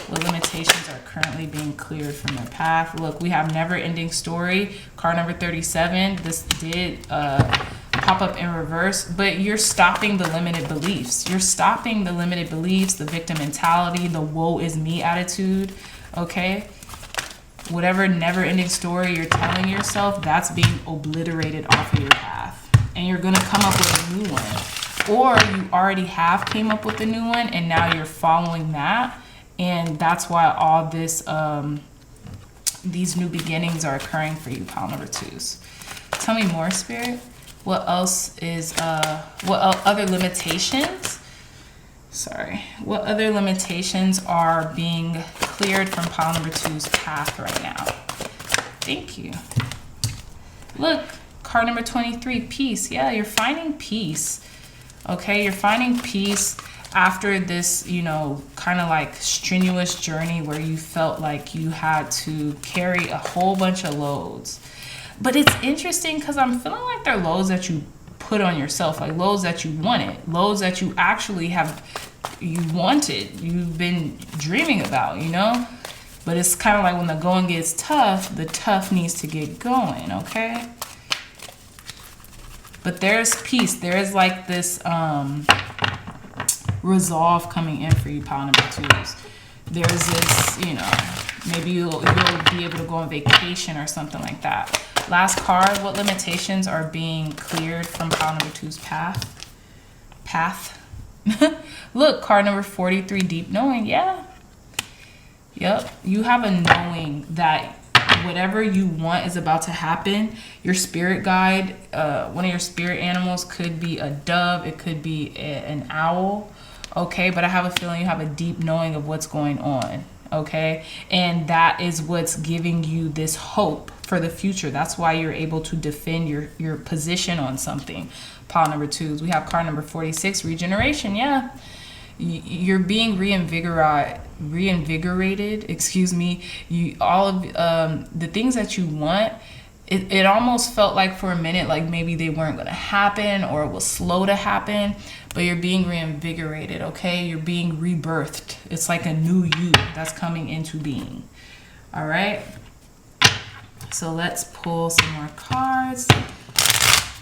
What limitations are currently being cleared from their path? Look, we have never-ending story. Card number 37. This did pop up in reverse, but you're stopping the limited beliefs. You're stopping the limited beliefs, the victim mentality, the woe is me attitude, okay? Whatever never-ending story you're telling yourself, that's being obliterated off of your path. And you're going to come up with a new one. Or you already have came up with a new one, and now you're following that. And that's why all this, these new beginnings are occurring for you, pile number 2s. Tell me more, Spirit. What else is, what other limitations? Sorry. What other limitations are being cleared from pile number 2's path right now? Thank you. Look, card number 23, peace. Yeah, you're finding peace. Okay, you're finding peace after this, you know, kind of like strenuous journey where you felt like you had to carry a whole bunch of loads. But it's interesting because I'm feeling like they're loads that you put on yourself, like loads that you wanted, loads that you actually have, you wanted, you've been dreaming about, you know? But it's kind of like when the going gets tough, the tough needs to get going, okay? But there's peace. There is like this resolve coming in for you, pile number 2s. There's this, you know, maybe you'll be able to go on vacation or something like that. Last card, what limitations are being cleared from pile number 2's path? Look, card number 43, deep knowing. Yeah. Yep. You have a knowing that whatever you want is about to happen. Your spirit guide, one of your spirit animals could be a dove. It could be an owl. Okay. But I have a feeling you have a deep knowing of what's going on. Okay. And that is what's giving you this hope for the future. That's why you're able to defend your position on something. Pile number 2s. We have card number 46, regeneration. Yeah. You're being reinvigorated, excuse me. All of the things that you want, it almost felt like for a minute like maybe they weren't going to happen or it was slow to happen, but you're being reinvigorated, okay? You're being rebirthed. It's like a new you that's coming into being. All right? So let's pull some more cards.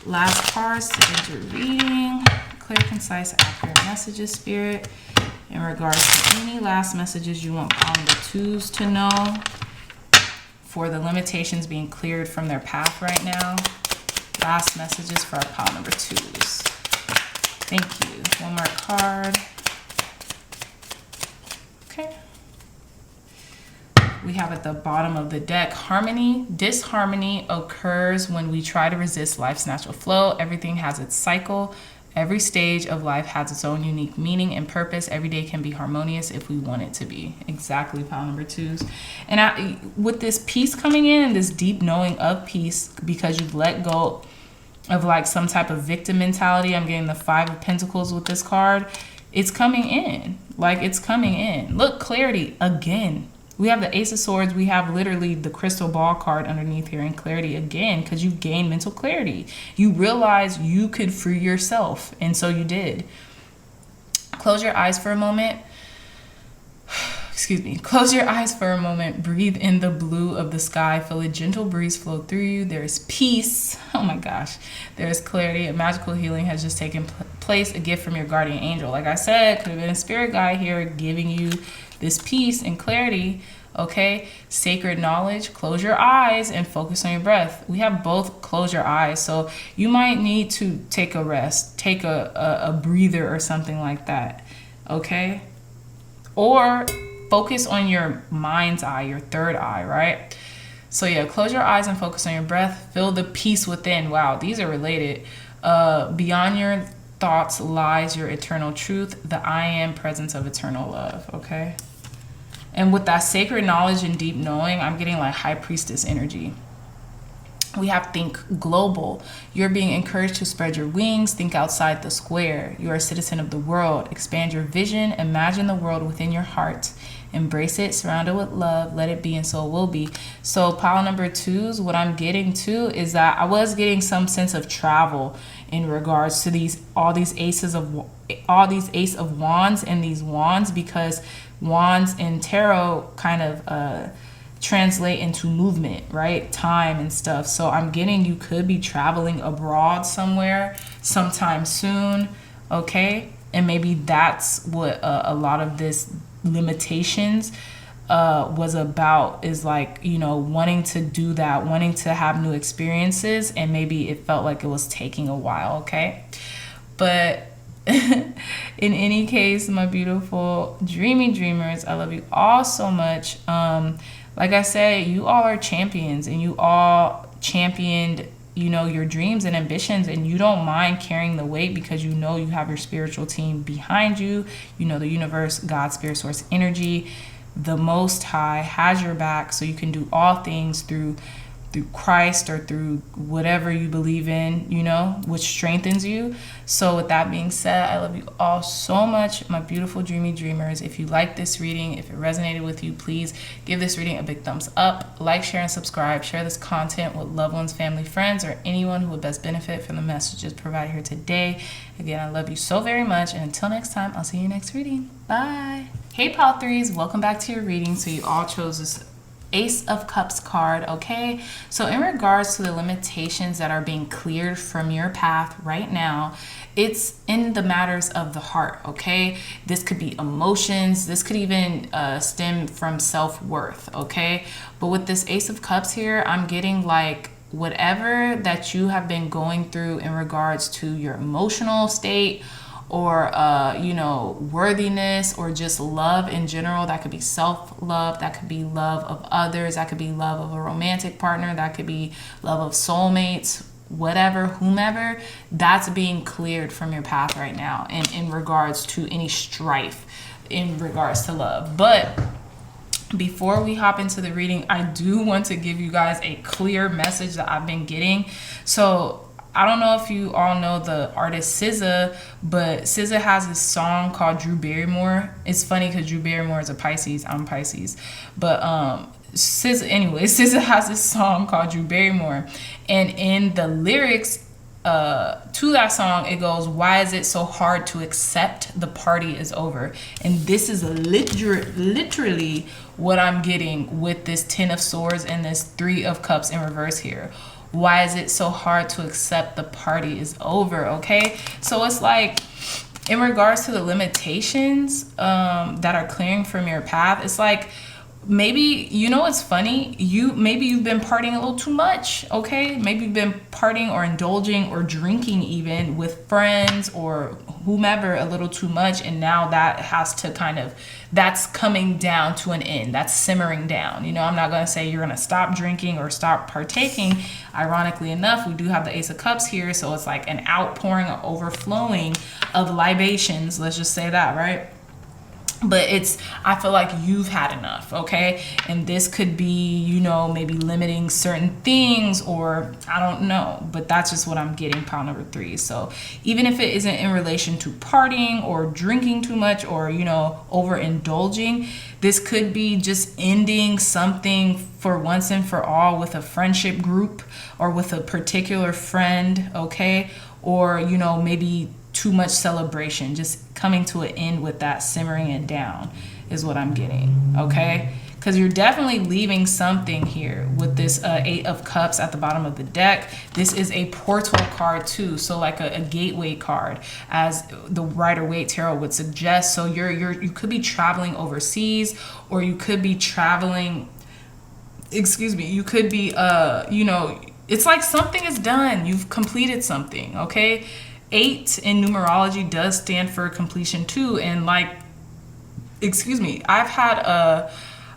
Last cards to end your reading. Clear, concise, accurate messages, Spirit, in regards to any last messages you want pile number 2s to know for the limitations being cleared from their path right now. Last messages for our pile number 2s. Thank you. One more card. Okay. We have at the bottom of the deck, harmony. Disharmony occurs when we try to resist life's natural flow. Everything has its cycle. Every stage of life has its own unique meaning and purpose. Every day can be harmonious if we want it to be. Exactly, pile number 2s. And with this peace coming in and this deep knowing of peace, because you've let go of like some type of victim mentality. I'm getting the 5 of Pentacles with this card. It's coming in. Like, it's coming in. Look, clarity again. We have the Ace of Swords. We have literally the crystal ball card underneath here, and clarity again, because you've gained mental clarity. You realize you could free yourself, and so you did. Close your eyes for a moment. Excuse me. Close your eyes for a moment. Breathe in the blue of the sky. Feel a gentle breeze flow through you. There is peace. Oh my gosh. There is clarity. A magical healing has just taken place. A gift from your guardian angel. Like I said, could have been a spirit guide here giving you this peace and clarity. Okay. Sacred knowledge. Close your eyes and focus on your breath. We have both close your eyes. So you might need to take a rest. Take a breather or something like that. Okay. Or focus on your mind's eye, your third eye, right? So yeah, close your eyes and focus on your breath. Feel the peace within. Wow, these are related. Beyond your thoughts lies your eternal truth, the I am presence of eternal love, okay? And with that sacred knowledge and deep knowing, I'm getting like high priestess energy. We have think global. You're being encouraged to spread your wings, think outside the square. You're a citizen of the world. Expand your vision, imagine the world within your heart. Embrace it, surround it with love, let it be, and so it will be. So pile number 2s, what I'm getting to is that I was getting some sense of travel in regards to all these ace of wands and these wands, because wands in tarot kind of translate into movement, right? Time and stuff. So I'm getting you could be traveling abroad somewhere sometime soon, okay? And maybe that's what a lot of this limitations was about, is like, you know, wanting to do that, wanting to have new experiences, and maybe it felt like it was taking a while, okay? But in any case, my beautiful dreamy dreamers, I love you all so much. Like I said, you all are champions, and you all championed, you know, your dreams and ambitions, and you don't mind carrying the weight because you know you have your spiritual team behind you. You know, the universe, God, spirit, source, energy, the Most High has your back, so you can do all things through Christ or through whatever you believe in, you know, which strengthens you. So with that being said, I love you all so much, my beautiful dreamy dreamers. If you like this reading, if it resonated with you, please give this reading a big thumbs up, like, share, and subscribe. Share this content with loved ones, family, friends, or anyone who would best benefit from the messages provided here today. Again, I love you so very much, and until next time, I'll see you next reading. Bye. Hey pile 3s, welcome back to your reading. So you all chose this Ace of Cups card, okay? So in regards to the limitations that are being cleared from your path right now, it's in the matters of the heart, okay? This could be emotions. This could even stem from self-worth, okay? But with this Ace of Cups here, I'm getting like whatever that you have been going through in regards to your emotional state, or you know, worthiness, or just love in general. That could be self-love, that could be love of others, that could be love of a romantic partner, that could be love of soulmates, whatever, whomever. That's being cleared from your path right now, and in regards to any strife in regards to love. But before we hop into the reading, I do want to give you guys a clear message that I've been getting. So I don't know if you all know the artist SZA, but SZA has this song called Drew Barrymore. It's funny because Drew Barrymore is a Pisces. I'm Pisces. But SZA has this song called Drew Barrymore. And in the lyrics to that song, it goes, "Why is it so hard to accept the party is over?" And this is literally what I'm getting with this 10 of Swords and this 3 of Cups in reverse here. Why is it so hard to accept the party is over, okay? So it's like, in regards to the limitations that are clearing from your path, it's like, maybe, you know, it's funny, maybe you've been partying a little too much, okay? Maybe you've been partying or indulging or drinking even with friends or whomever a little too much, and now that has to kind of, that's coming down to an end, that's simmering down. You know, I'm not going to say you're going to stop drinking or stop partaking. Ironically enough, we do have the Ace of Cups here, so it's like an outpouring, an overflowing of libations, let's just say that, right? But it's, I feel like you've had enough, okay? And this could be, you know, maybe limiting certain things, or I don't know, but that's just what I'm getting, pile number 3. So even if it isn't in relation to partying or drinking too much, or, you know, overindulging, this could be just ending something for once and for all with a friendship group or with a particular friend, okay? Or, you know, maybe too much celebration, just coming to an end with that, simmering it down is what I'm getting, okay? Because you're definitely leaving something here with this 8 of Cups at the bottom of the deck. This is a portal card too, so like a gateway card, as the Rider-Waite Tarot would suggest. So you could be traveling overseas, or you could be traveling, excuse me, you could be you know, it's like something is done, you've completed something, okay? 8 in numerology does stand for completion too, and like, excuse me, I've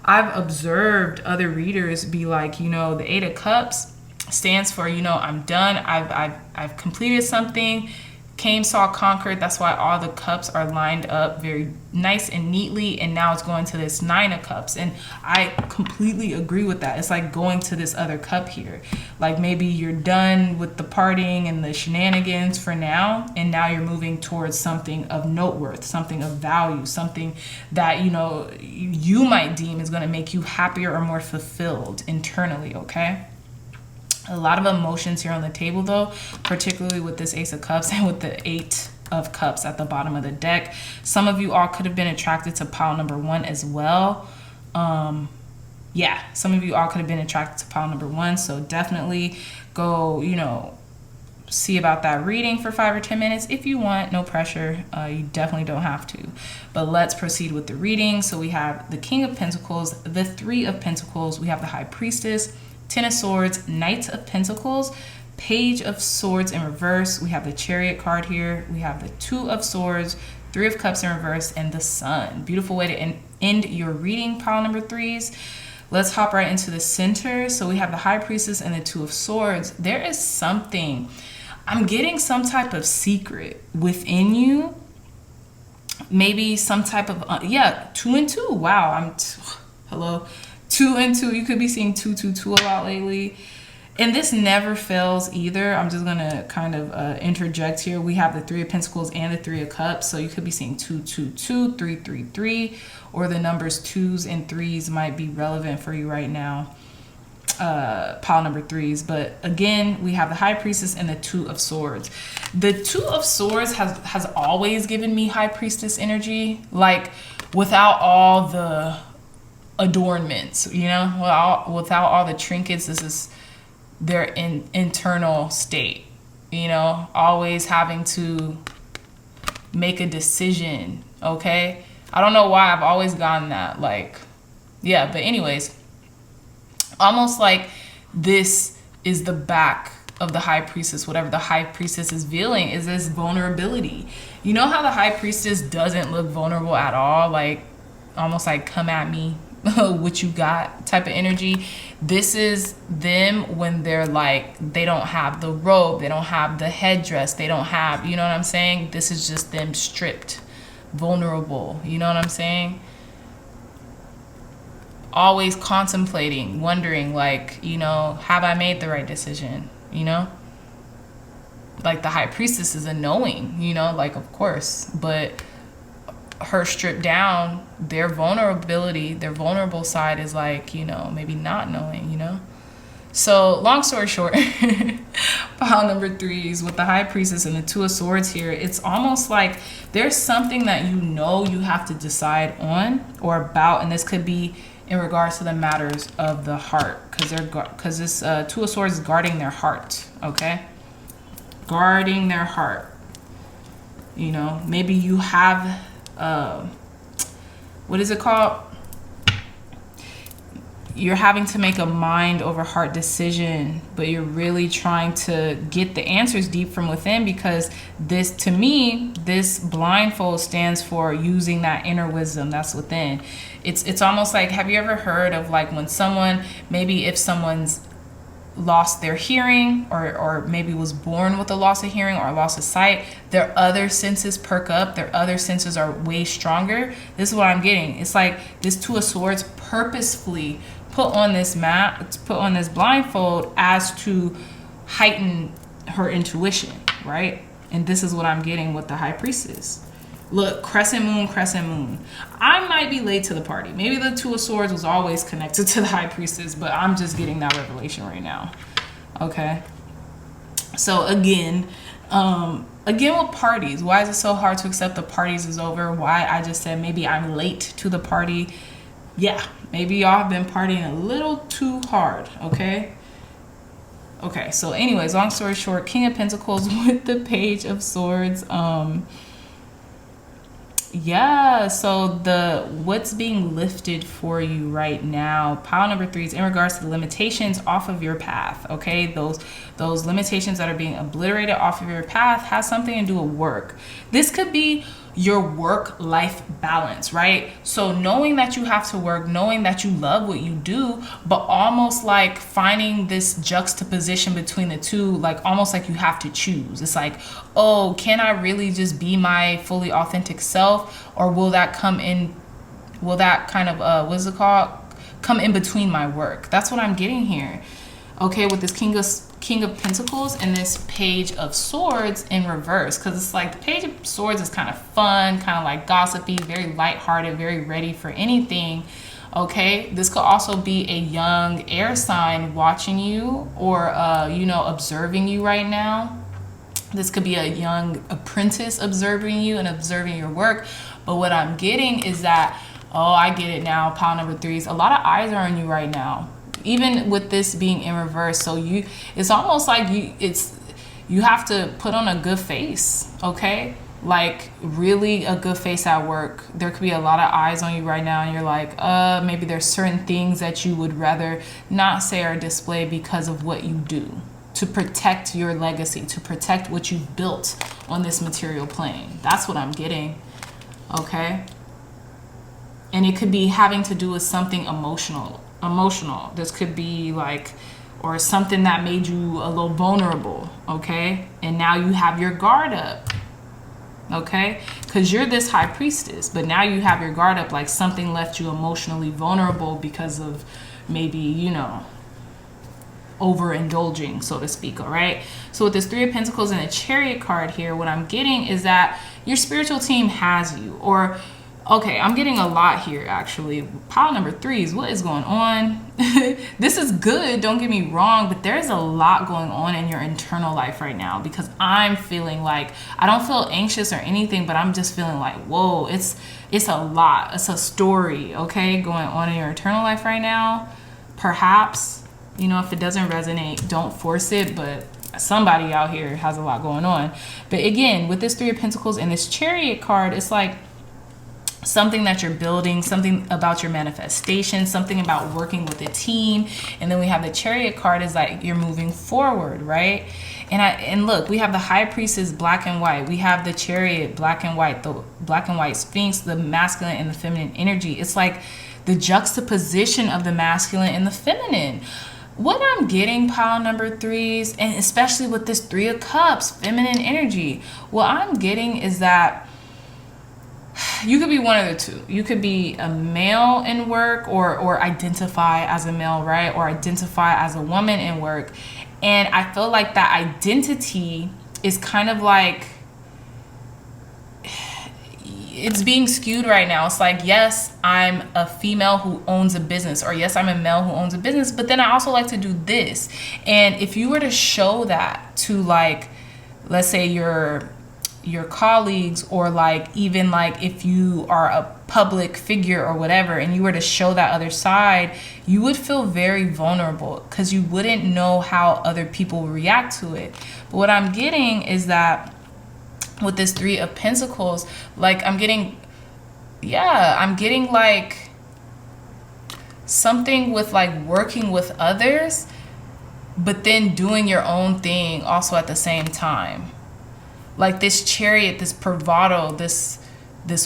observed other readers be like, you know, the 8 of Cups stands for, you know, I'm done, I've completed something, came, saw, conquered. That's why all the cups are lined up very nice and neatly, and now it's going to this 9 of Cups, and I completely agree with that. It's like going to this other cup here, like maybe you're done with the partying and the shenanigans for now, and now you're moving towards something of note worth, something of value, something that, you know, you might deem is going to make you happier or more fulfilled internally, okay? A lot of emotions here on the table though, particularly with this Ace of Cups and with the 8 of Cups at the bottom of the deck. Some of you all could have been attracted to pile number 1 as well. Yeah, some of you all could have been attracted to pile number 1. So definitely go, you know, see about that reading for 5 or 10 minutes if you want. No pressure. You definitely don't have to. But let's proceed with the reading. So we have the King of Pentacles, the 3 of Pentacles, we have the High Priestess, 10 of Swords, Knight of Pentacles, Page of Swords in reverse. We have the Chariot card here. We have the 2 of Swords, 3 of Cups in reverse, and the Sun. Beautiful way to end your reading, pile number 3s. Let's hop right into the center. So we have the High Priestess and the 2 of Swords. There is something, I'm getting some type of secret within you. Maybe some type of, 2 and 2. Wow, hello. 2 and 2, you could be seeing 2, 2, 2 a lot lately. And this never fails either. I'm just going to kind of interject here. We have the 3 of Pentacles and the 3 of Cups. So you could be seeing 2, 2, 2, 3, 3, 3, or the numbers 2s and 3s might be relevant for you right now. Pile number 3s. But again, we have the High Priestess and the 2 of Swords. The 2 of Swords has always given me High Priestess energy. Like without all the adornments, you know, without all the trinkets, this is their internal state, you know, always having to make a decision, okay? I don't know why I've always gotten that, like, yeah, but anyways, almost like this is the back of the High Priestess. Whatever the High Priestess is feeling is this vulnerability. You know how the High Priestess doesn't look vulnerable at all, like almost like come at me, what you got type of energy. This is them when they're like, they don't have the robe, they don't have the headdress, they don't have, you know what I'm saying? This is just them stripped, vulnerable, you know what I'm saying? Always contemplating, wondering, like, you know, have I made the right decision, you know? Like the High Priestess is a knowing, you know, like, of course, but her stripped down, their vulnerability, their vulnerable side is like, you know, maybe not knowing, you know? So long story short, pile number 3s with the High Priestess and the 2 of Swords here, it's almost like there's something that you know you have to decide on or about, and this could be in regards to the matters of the heart, because this 2 of Swords is guarding their heart, okay? Guarding their heart. You know, maybe you have what is it called? you're having to make a mind over heart decision, but you're really trying to get the answers deep from within, because this, to me, this blindfold stands for using that inner wisdom that's within. It's almost like, have you ever heard of like when someone, maybe if someone's lost their hearing, or maybe was born with a loss of hearing or a loss of sight, their other senses perk up, their other senses are way stronger. This is what I'm getting. It's like this Two of Swords purposefully put on this blindfold as to heighten her intuition, right? And this is what I'm getting with the High Priestess. Look, crescent moon, crescent moon. I might be late to the party. Maybe the Two of Swords was always connected to the High Priestess, but I'm just getting that revelation right now. Okay. So again with parties, why is it so hard to accept the parties is over? Why I just said maybe I'm late to the party. Yeah, maybe y'all have been partying a little too hard, okay? Okay, so anyways, long story short, King of Pentacles with the Page of Swords. Yeah, so what's being lifted for you right now, pile number 3 is in regards to the limitations off of your path. Okay, those limitations that are being obliterated off of your path has something to do with work. This could be your work-life balance, right? So knowing that you have to work, knowing that you love what you do, but almost like finding this juxtaposition between the two, like almost like you have to choose. It's like, oh, can I really just be my fully authentic self, or will that come in, will that kind of what is it called, come in between my work? That's what I'm getting here. Okay, with this King of Pentacles and this Page of Swords in reverse, because it's like the Page of Swords is kind of fun, kind of like gossipy, very lighthearted, very ready for anything. Okay, this could also be a young air sign watching you, or observing you right now. This could be a young apprentice observing you and observing your work. But what I'm getting is that, oh, I get it now, pile number 3s, a lot of eyes are on you right now. Even with this being in reverse, so it's almost like you have to put on a good face, okay? Like really a good face at work. There could be a lot of eyes on you right now, and you're like, maybe there's certain things that you would rather not say or display because of what you do to protect your legacy, to protect what you've built on this material plane. That's what I'm getting, okay? And it could be having to do with something emotional. This could be like, or something that made you a little vulnerable, okay? And now you have your guard up, okay? Because you're this High Priestess, but now you have your guard up, like something left you emotionally vulnerable because of maybe, overindulging, so to speak, all right? So with this 3 of Pentacles and the Chariot card here, what I'm getting is that your spiritual team has you, or okay, I'm getting a lot here, actually. Pile number 3s, what is going on? This is good, don't get me wrong, but there's a lot going on in your internal life right now, because I'm feeling like, I don't feel anxious or anything, but I'm just feeling like, whoa, it's a lot. It's a story, okay, going on in your internal life right now. Perhaps, if it doesn't resonate, don't force it, but somebody out here has a lot going on. But again, with this 3 of Pentacles and this Chariot card, it's like, something that you're building, something about your manifestation, something about working with a team. And then we have the Chariot card is like you're moving forward, right? And look, we have the High Priestess black and white. We have the Chariot black and white, the black and white Sphinx, the masculine and the feminine energy. It's like the juxtaposition of the masculine and the feminine. What I'm getting, pile number 3s, and especially with this 3 of Cups, feminine energy, what I'm getting is that you could be one of the two. You could be a male in work, or identify as a male, right? Or identify as a woman in work. And I feel like that identity is kind of like, it's being skewed right now. It's like, yes, I'm a female who owns a business, or yes, I'm a male who owns a business, but then I also like to do this. And if you were to show that to, like, let's say your colleagues, or like even like if you are a public figure or whatever, and you were to show that other side, you would feel very vulnerable because you wouldn't know how other people would react to it. But what I'm getting is that with this 3 of Pentacles, like I'm getting like something with like working with others, but then doing your own thing also at the same time. Like this Chariot, this bravado, this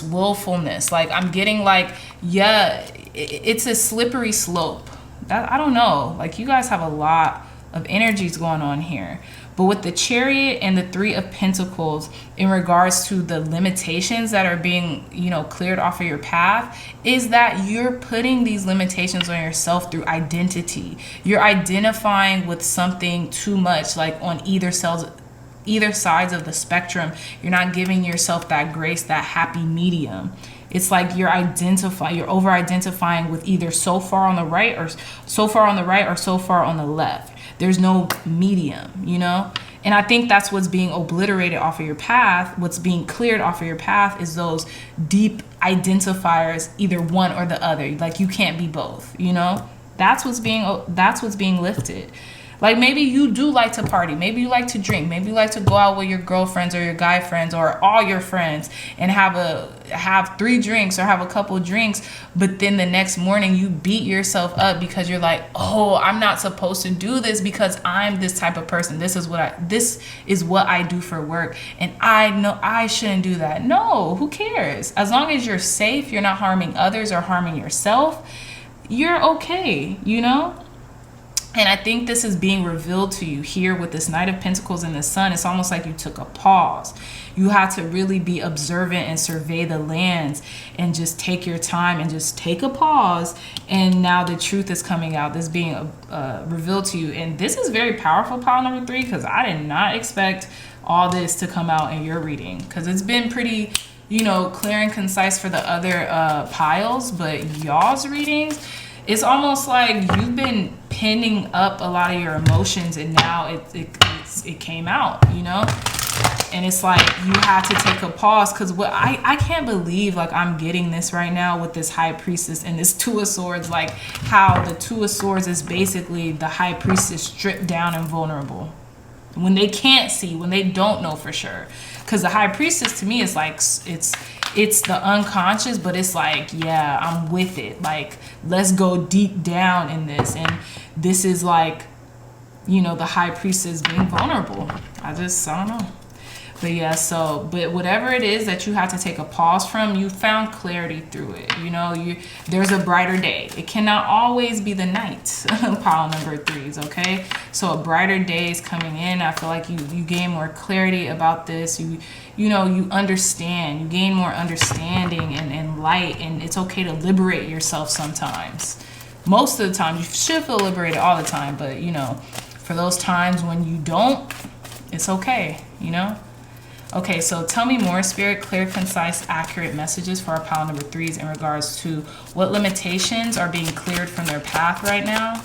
willfulness. Like I'm getting like, yeah, it's a slippery slope. That, I don't know. Like you guys have a lot of energies going on here. But with the Chariot and the Three of Pentacles, in regards to the limitations that are being, you know, cleared off of your path, is that you're putting these limitations on yourself through identity. You're identifying with something too much, like on either sides of the spectrum. You're not giving yourself that grace, that happy medium. It's like you're over identifying with either so far on the right or so far on the left. There's no medium, you know? And I think that's what's being obliterated off of your path. What's being cleared off of your path is those deep identifiers, either one or the other. Like you can't be both, you know? That's what's being lifted. Like maybe you do like to party, maybe you like to drink, maybe you like to go out with your girlfriends or your guy friends or all your friends and have 3 drinks or have a couple drinks, but then the next morning you beat yourself up because you're like, oh, I'm not supposed to do this because I'm this type of person. This is what I do for work, and I know I shouldn't do that. No, who cares? As long as you're safe, you're not harming others or harming yourself, you're okay, you know? And I think this is being revealed to you here with this Knight of Pentacles and the Sun. It's almost like you took a pause. You had to really be observant and survey the lands and just take your time and just take a pause. And now the truth is coming out. This being revealed to you. And this is very powerful, pile number 3, because I did not expect all this to come out in your reading. Because it's been pretty, you know, clear and concise for the other piles. But y'all's readings, it's almost like you've been pinning up a lot of your emotions, and now it came out, you know? And it's like you had to take a pause, because what I can't believe, like, I'm getting this right now with this High Priestess and this Two of Swords, like how the Two of Swords is basically the High Priestess stripped down and vulnerable. When they can't see, when they don't know for sure. Because the High Priestess to me is like, it's the unconscious, but it's like, yeah, I'm with it. Like, let's go deep down in this. And this is like, you know, the High Priestess being vulnerable. I don't know. But yeah, but whatever it is that you have to take a pause from, you found clarity through it. You know, there's a brighter day. It cannot always be the night, pile number 3s, okay? So a brighter day is coming in. I feel like you gain more clarity about this. You know, you understand. You gain more understanding and light, and it's okay to liberate yourself sometimes. Most of the time, you should feel liberated all the time, but, you know, for those times when you don't, it's okay, you know? Okay, so tell me more, Spirit, clear, concise, accurate messages for our pile number 3s in regards to what limitations are being cleared from their path right now.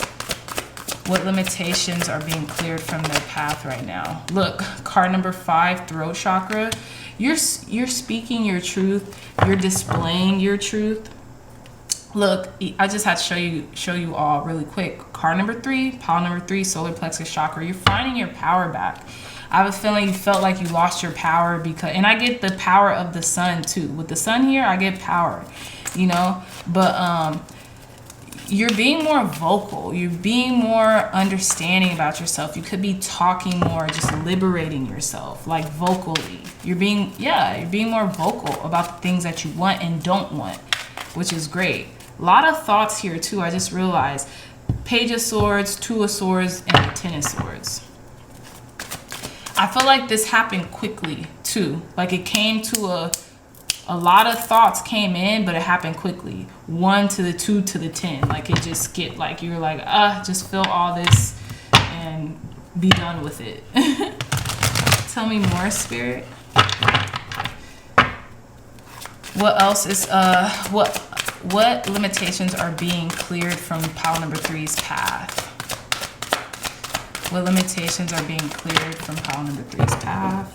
What limitations are being cleared from their path right now? Look, card number 5, throat chakra. You're speaking your truth. You're displaying your truth. Look, I just had to show you all really quick. Card number 3, pile number 3, solar plexus chakra. You're finding your power back. I have a feeling you felt like you lost your power and I get the power of the sun too. With the sun here, I get power, you know, but you're being more vocal. You're being more understanding about yourself. You could be talking more, just liberating yourself, like vocally. You're being more vocal about the things that you want and don't want, which is great. A lot of thoughts here too. I just realized Page of Swords, Two of Swords, and the Ten of Swords. I feel like this happened quickly too. Like it came to a lot of thoughts came in, but it happened quickly. 1 to the 2 to the 10. Like it just skipped. Like you were like, just feel all this and be done with it. Tell me more, Spirit. What else is what limitations are being cleared from pile number 3's path? What limitations are being cleared from pile number 3's path?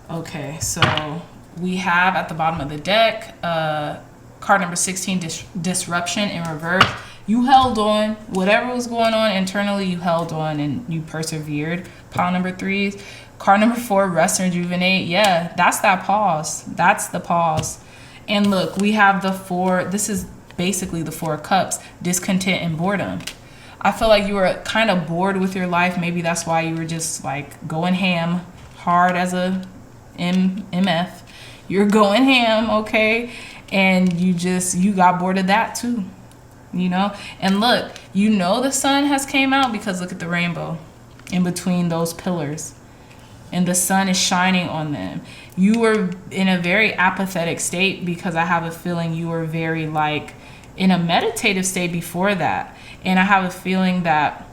Okay, so we have at the bottom of the deck, card number 16, disruption in reverse. You held on. Whatever was going on internally, you held on and you persevered. Pile number 3's. Card number 4, rest and rejuvenate. Yeah, that's that pause. That's the pause. And look, we have the 4. This is basically the Four of Cups, discontent and boredom. I feel like you were kind of bored with your life. Maybe that's why you were just like going ham, hard as a MF. You're going ham, okay? And you got bored of that too, you know? And look, you know the sun has came out because look at the rainbow in between those pillars. And the sun is shining on them. You were in a very apathetic state because I have a feeling you were very like in a meditative state before that. And I have a feeling that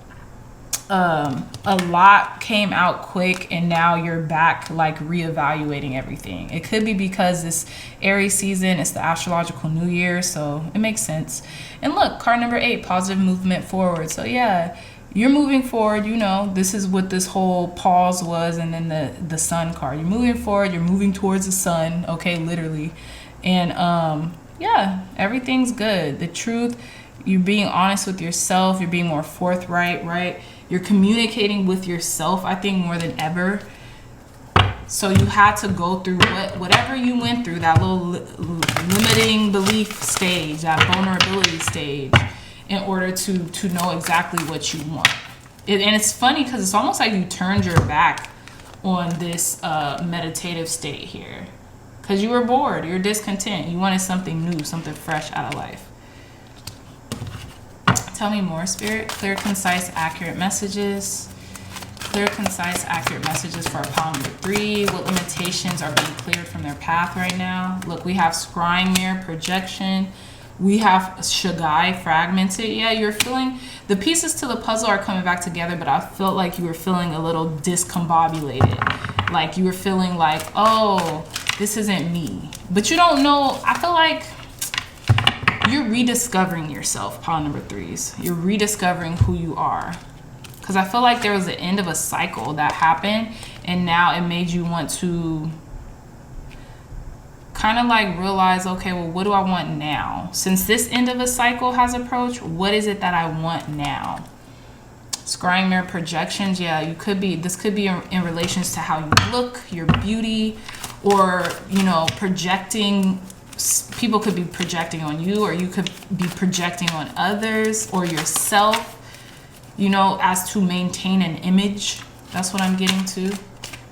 a lot came out quick and now you're back like reevaluating everything. It could be because this Aries season, it's the astrological new year, so it makes sense. And look, card number 8, positive movement forward. So yeah, you're moving forward, you know, this is what this whole pause was, and then the sun card. You're moving forward, you're moving towards the sun, okay, literally. And yeah, everything's good. The truth, you're being honest with yourself, you're being more forthright, right? You're communicating with yourself, I think, more than ever. So you had to go through whatever you went through, that little limiting belief stage, that vulnerability stage, in order to know exactly what you want. And it's funny because it's almost like you turned your back on this meditative state here. Because you were bored, you're discontent, you wanted something new, something fresh out of life. Tell me more, Spirit. Clear, concise, accurate messages. Clear, concise, accurate messages for our pile number 3. What limitations are being cleared from their path right now? Look, we have scrying mirror, projection. We have Shagai, fragmented. Yeah, you're feeling the pieces to the puzzle are coming back together, but I felt like you were feeling a little discombobulated. Like you were feeling like, oh, this isn't me. But you don't know. I feel like you're rediscovering yourself, pile number 3s. You're rediscovering who you are. Because I feel like there was the end of a cycle that happened, and now it made you want to kind of like realize, okay, well, what do I want now? Since this end of a cycle has approached, what is it that I want now? Scrying mirror, projections, yeah, this could be in relations to how you look, your beauty, or, you know, projecting. People could be projecting on you, or you could be projecting on others or yourself, you know, as to maintain an image. That's what I'm getting to.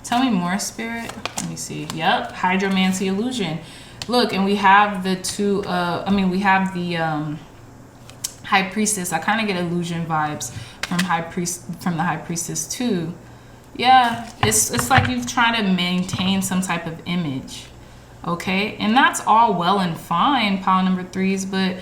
Tell me more, Spirit. Let me see. Yep, hydromancy illusion. Look, and we have the two, we have the high priestess. I kind of get illusion vibes from the high priestess too. Yeah, it's like you're trying to maintain some type of image. Okay, and that's all well and fine, pile number 3s, but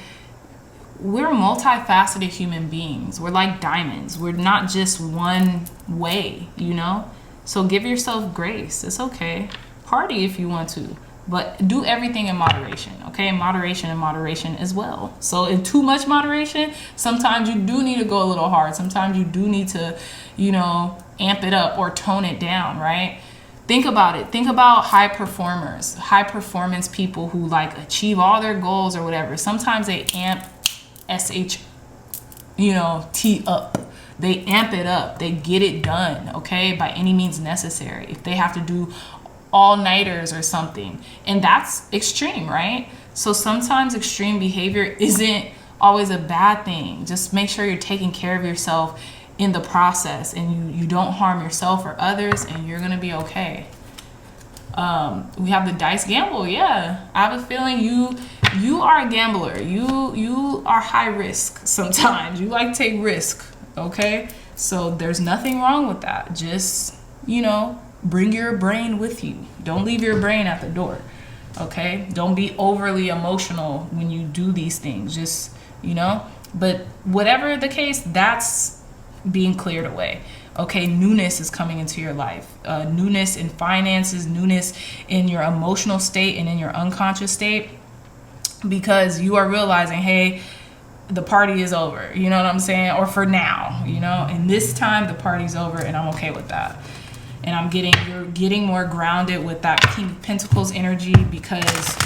we're multifaceted human beings. We're like diamonds. We're not just one way, you know? So give yourself grace. It's okay. Party if you want to, but do everything in moderation, okay? Moderation and moderation as well. So in too much moderation, sometimes you do need to go a little hard. Sometimes you do need to, you know, amp it up or tone it down, right? Think about it. Think about high performers, high performance people who like achieve all their goals or whatever. Sometimes they amp T up. They amp it up. They get it done, okay, by any means necessary. If they have to do all-nighters or something. And that's extreme, right? So sometimes extreme behavior isn't always a bad thing. Just make sure you're taking care of yourself in the process, and you don't harm yourself or others, and you're gonna be okay. We have the dice gamble. Yeah, I have a feeling you are a gambler. You are high risk sometimes. You like to take risk, okay? So there's nothing wrong with that. Just, you know, bring your brain with you. Don't leave your brain at the door, okay? Don't be overly emotional when you do these things. Just, you know, but whatever the case, that's being cleared away. Okay, newness is coming into your life. Newness in finances, newness in your emotional state and in your unconscious state, because you are realizing, hey, the party is over. You know what I'm saying? Or for now, you know, and this time the party's over, and I'm okay with that. And you're getting more grounded with that King of Pentacles energy, because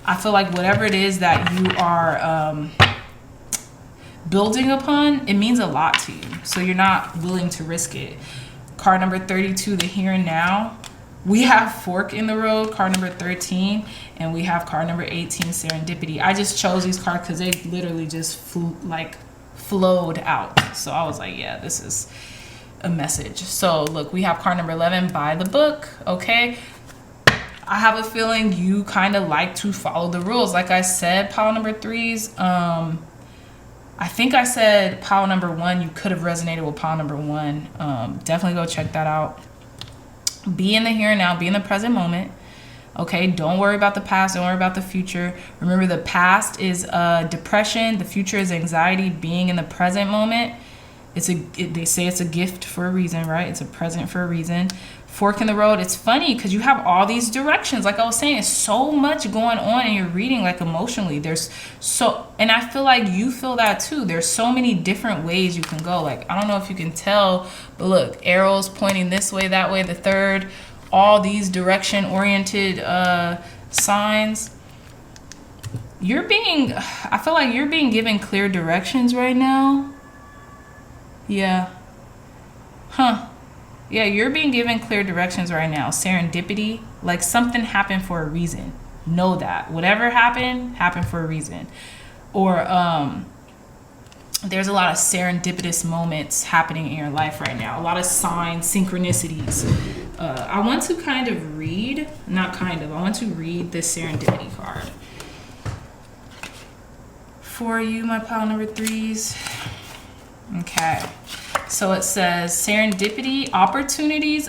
I feel like whatever it is that you are building upon, it means a lot to you, so you're not willing to risk it. Card number 32, the here and now. We have fork in the road, card number 13, and we have card number 18, serendipity. I just chose these cards because they literally just flowed out. So I was like, yeah, this is a message. So look, we have card number 11, buy the book. Okay, I have a feeling you kind of like to follow the rules. Like I said, pile number 3s, I think I said pile number 1, you could have resonated with pile number 1. Definitely go check that out. Be in the here and now, be in the present moment. Okay, don't worry about the past, don't worry about the future. Remember, the past is depression, the future is anxiety. Being in the present moment, they say it's a gift for a reason, right? It's a present for a reason. Fork in the road, it's funny because you have all these directions. Like I was saying, it's so much going on in your reading, like emotionally. And I feel like you feel that too. There's so many different ways you can go. Like, I don't know if you can tell, but look, arrows pointing this way, that way, the third, all these direction-oriented signs. I feel like you're being given clear directions right now. Yeah. Huh. Yeah, you're being given clear directions right now. Serendipity, like something happened for a reason. Know that. Whatever happened for a reason. Or there's a lot of serendipitous moments happening in your life right now. A lot of signs, synchronicities. I want to I want to read this serendipity card for you, my pile number 3s. Okay. So it says serendipity, opportunities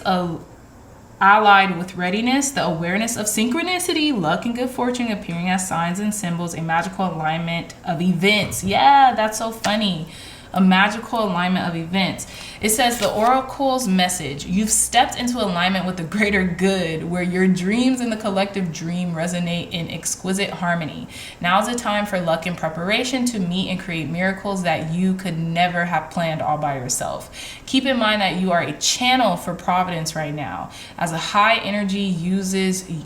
allied with readiness, the awareness of synchronicity, luck and good fortune appearing as signs and symbols, a magical alignment of events. Yeah, that's so funny. A magical alignment of events. It says the oracle's message. You've stepped into alignment with the greater good, where your dreams and the collective dream resonate in exquisite harmony. Now is the time for luck and preparation to meet and create miracles that you could never have planned all by yourself. Keep in mind that you are a channel for providence right now, as a higher energy uses you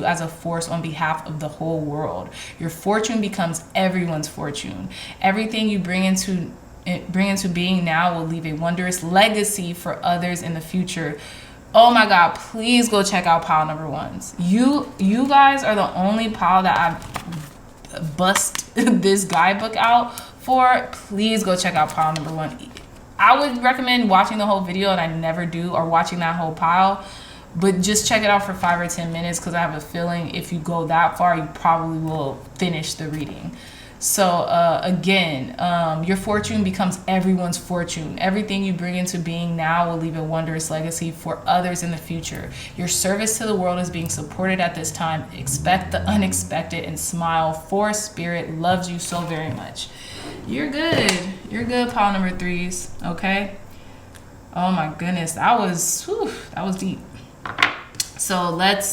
as a force on behalf of the whole world. Your fortune becomes everyone's fortune. Everything you bring into being now will leave a wondrous legacy for others in the future. Oh my God, please go check out pile number 1s. You guys are the only pile that I bust this guidebook out for. Please go check out pile number 1. I would recommend watching the whole video, and I never do, or watching that whole pile, but just check it out for 5 or 10 minutes, because I have a feeling if you go that far, you probably will finish the reading. So again, your fortune becomes everyone's fortune. Everything you bring into being now will leave a wondrous legacy for others in the future. Your service to the world is being supported at this time. Expect the unexpected and smile, for spirit loves you so very much. You're good. You're good, pile number 3s. Okay. Oh my goodness, that was deep. So let's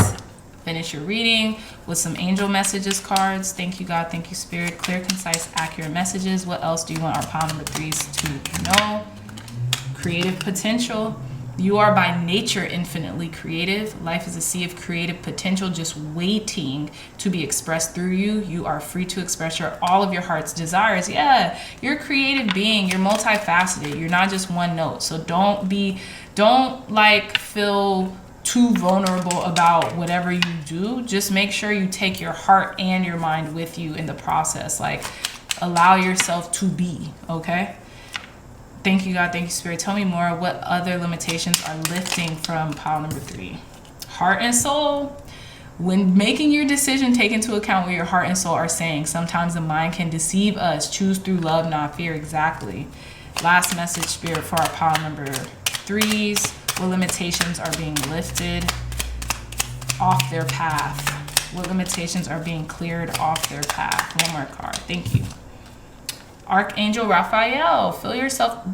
finish your reading with some angel messages cards. Thank you, God. Thank you, Spirit. Clear, concise, accurate messages. What else do you want our pile number 3s to know? Creative potential. You are by nature infinitely creative. Life is a sea of creative potential just waiting to be expressed through you. You are free to express all of your heart's desires. Yeah, you're a creative being. You're multifaceted. You're not just one note. So don't feel too vulnerable about whatever you do. Just make sure you take your heart and your mind with you in the process. Like, allow yourself to be, okay? Thank you, God. Thank you, Spirit. Tell me more. What other limitations are lifting from pile number 3? Heart and soul. When making your decision, take into account what your heart and soul are saying. Sometimes the mind can deceive us. Choose through love, not fear. Exactly. Last message, Spirit, for our pile number 3s. What limitations are being lifted off their path? What limitations are being cleared off their path? One more card. Thank you. Archangel Raphael, feel yourself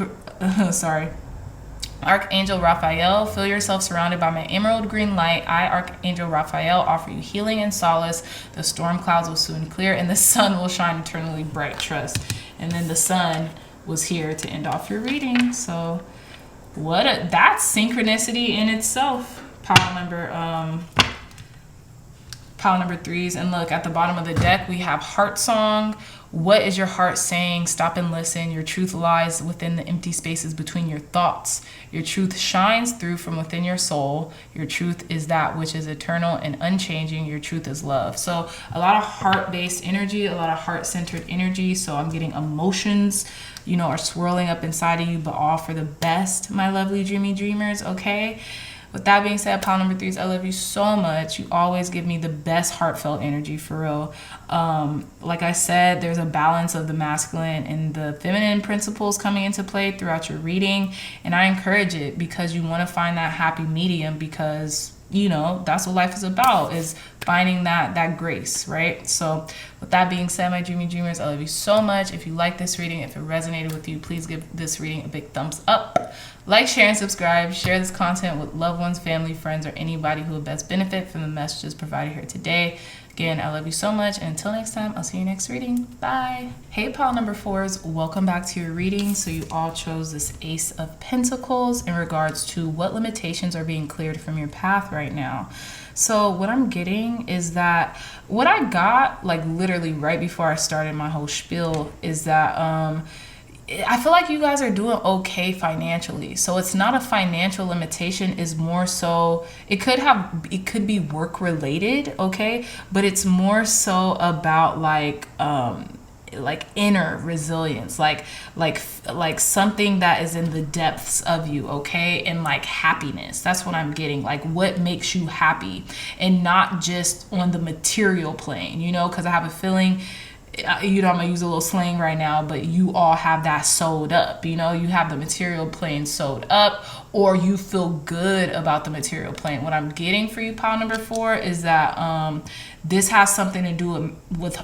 Archangel Raphael, feel yourself surrounded by my emerald green light. I, Archangel Raphael, offer you healing and solace. The storm clouds will soon clear and the sun will shine eternally bright. Trust. And then the sun was here to end off your reading. So that's synchronicity in itself. Pile number pile number 3s. And look, at the bottom of the deck, we have heart song. What is your heart saying? Stop and listen. Your truth lies within the empty spaces between your thoughts. Your truth shines through from within your soul. Your truth is that which is eternal and unchanging. Your truth is love. So a lot of heart-based energy, a lot of heart-centered energy. So I'm getting emotions, you know, are swirling up inside of you, but all for the best, my lovely dreamy dreamers, okay? With that being said, pile number 3s, I love you so much. You always give me the best heartfelt energy, for real. Like I said, there's a balance of the masculine and the feminine principles coming into play throughout your reading. And I encourage it because you want to find that happy medium, because, you know, that's what life is about, is finding that grace, right? So with that being said, my dreamy dreamers, I love you so much. If you like this reading, if it resonated with you, please give this reading a big thumbs up. Like, share, and subscribe. Share this content with loved ones, family, friends, or anybody who would best benefit from the messages provided here today. Again, I love you so much. And until next time, I'll see you next reading. Bye. Hey, pile number 4s. Welcome back to your reading. So you all chose this Ace of Pentacles in regards to what limitations are being cleared from your path right now. So what I'm getting is that what I got, like literally right before I started my whole spiel, is that I feel like you guys are doing okay financially. So it's not a financial limitation, is more so it could be work related, okay? But it's more so about like inner resilience, like something that is in the depths of you, okay? And like happiness. That's what I'm getting. Like what makes you happy, and not just on the material plane, you know, because I have a feeling, you know, I'm gonna use a little slang right now, but you all have that sewed up, you know, you have the material plane sewed up, or you feel good about the material plane. What I'm getting for you, pile number 4, is that this has something to do with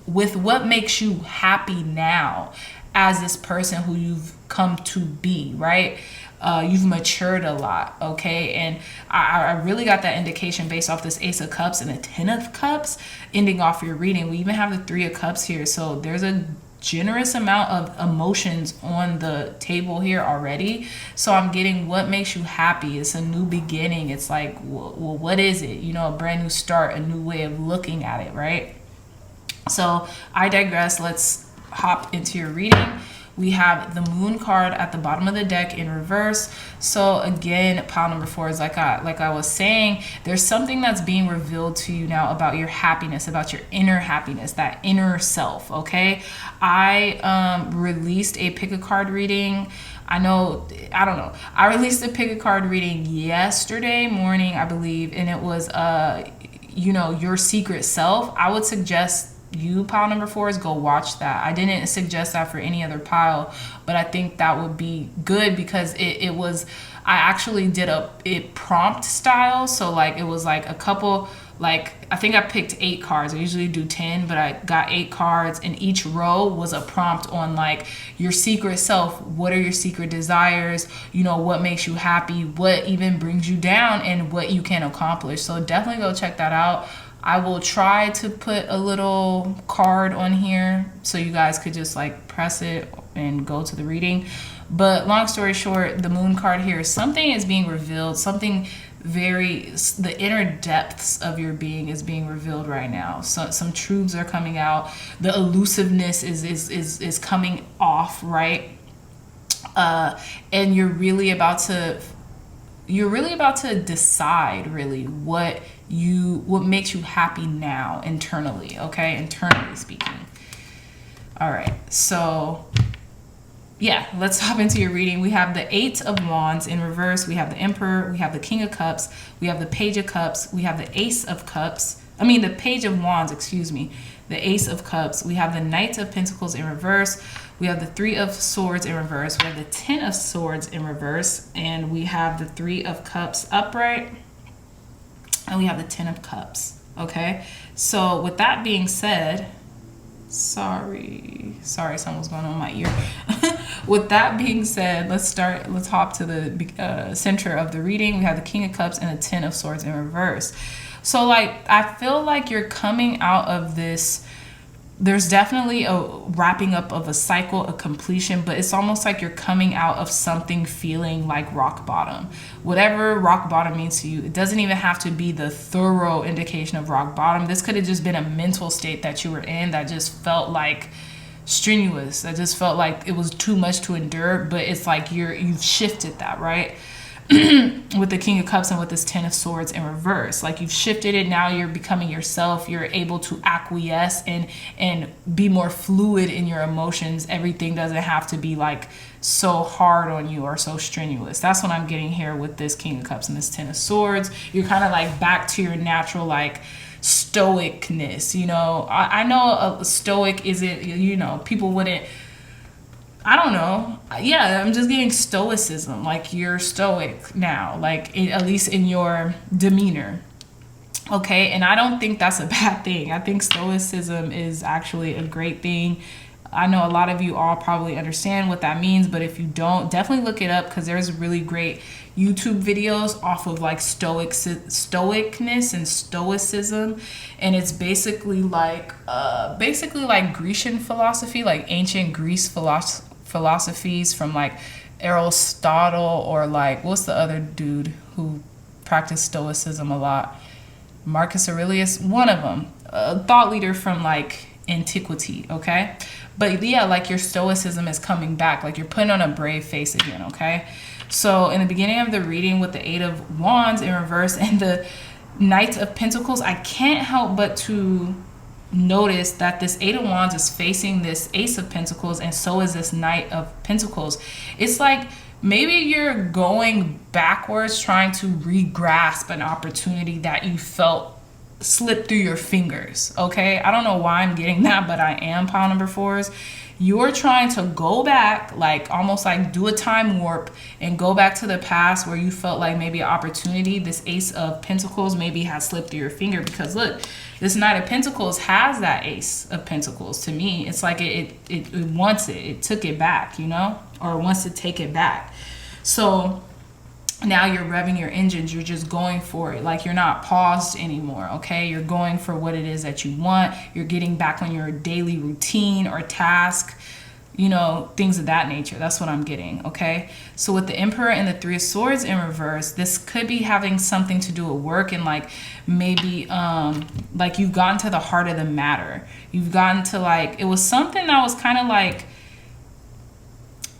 what makes you happy now as this person who you've come to be, right? You've matured a lot, okay? And I really got that indication based off this Ace of Cups and the 10 of Cups ending off your reading. We even have the 3 of Cups here. So there's a generous amount of emotions on the table here already. So I'm getting what makes you happy. It's a new beginning. It's like, well, what is it? You know, a brand new start, a new way of looking at it, right? So I digress. Let's hop into your reading. We have the Moon card at the bottom of the deck in reverse. So again, pile number 4 is like I was saying, there's something that's being revealed to you now about your happiness, about your inner happiness, that inner self, okay? I released a pick a card reading. I don't know. I released a pick a card reading yesterday morning, I believe, and it was, you know, your secret self. I would suggest you, pile number 4s, go watch that. I didn't suggest that for any other pile, but I think that would be good because it was, I actually did it prompt style. So like it was like a couple, like I think I picked 8 cards. I usually do 10, but I got 8 cards, and each row was a prompt on like your secret self. What are your secret desires? You know, what makes you happy? What even brings you down, and what you can accomplish. So definitely go check that out. I will try to put a little card on here so you guys could just like press it and go to the reading. But long story short, the Moon card here, something is being revealed, something the inner depths of your being is being revealed right now. So some truths are coming out. The elusiveness is coming off, right? And you're really about to decide really what makes you happy now internally, okay? Internally speaking. All right, so yeah, let's hop into your reading. We have the 8 of Wands in reverse. We have the Emperor. We have the King of Cups. We have the Page of Cups. We have the Ace of Cups. The Page of Wands, excuse me. The Ace of Cups. We have the Knight of Pentacles in reverse. We have the 3 of Swords in reverse. We have the 10 of Swords in reverse. And we have the 3 of Cups upright. And we have the 10 of Cups. Okay? So with that being said, sorry, something was going on in my ear. With that being said, let's hop to the center of the reading. We have the King of Cups and the 10 of Swords in reverse. So like, I feel like you're coming out of this there's definitely a wrapping up of a cycle, a completion, but it's almost like you're coming out of something feeling like rock bottom. Whatever rock bottom means to you, it doesn't even have to be the thorough indication of rock bottom. This could have just been a mental state that you were in that just felt like strenuous, that just felt like it was too much to endure, but it's like you've shifted that, right? With the King of Cups and with this Ten of Swords in reverse, like you've shifted it. Now you're becoming yourself. You're able to acquiesce and be more fluid in your emotions. Everything doesn't have to be like so hard on you or so strenuous. That's what I'm getting here with this King of Cups and this Ten of Swords. You're kind of like back to your natural like stoicness. You know, I know a stoic isn't, you know, people wouldn't, I don't know. Yeah, I'm just getting stoicism. Like you're stoic now, like at least in your demeanor. Okay, and I don't think that's a bad thing. I think stoicism is actually a great thing. I know a lot of you all probably understand what that means, but if you don't, definitely look it up, because there's really great YouTube videos off of like stoicness and stoicism, and it's basically like Grecian philosophy, like ancient Greece philosophies from like Aristotle, or like what's the other dude who practiced stoicism a lot? Marcus Aurelius, one of them, a thought leader from like antiquity. Okay, but yeah, like your stoicism is coming back, like you're putting on a brave face again. Okay, so in the beginning of the reading with the Eight of Wands in reverse and the Knight of Pentacles, I can't help but to notice that this Eight of Wands is facing this Ace of Pentacles, and so is this Knight of Pentacles. It's like maybe you're going backwards trying to re-grasp an opportunity that you felt slip through your fingers. Okay, I don't know why I'm getting that, but I am, pile number fours. You're trying to go back, like almost like do a time warp and go back to the past where you felt like maybe an opportunity, this Ace of Pentacles maybe has slipped through your finger, because look, this Knight of Pentacles has that Ace of Pentacles. To me, it's like it wants it. It took it back, you know, or wants to take it back. So now you're revving your engines. You're just going for it. Like you're not paused anymore. Okay, you're going for what it is that you want. You're getting back on your daily routine or task, you know, things of that nature. That's what I'm getting. Okay, so with the Emperor and the Three of Swords in reverse, this could be having something to do with work, and like maybe like you've gotten to the heart of the matter. You've gotten to like, it was something that was kind of like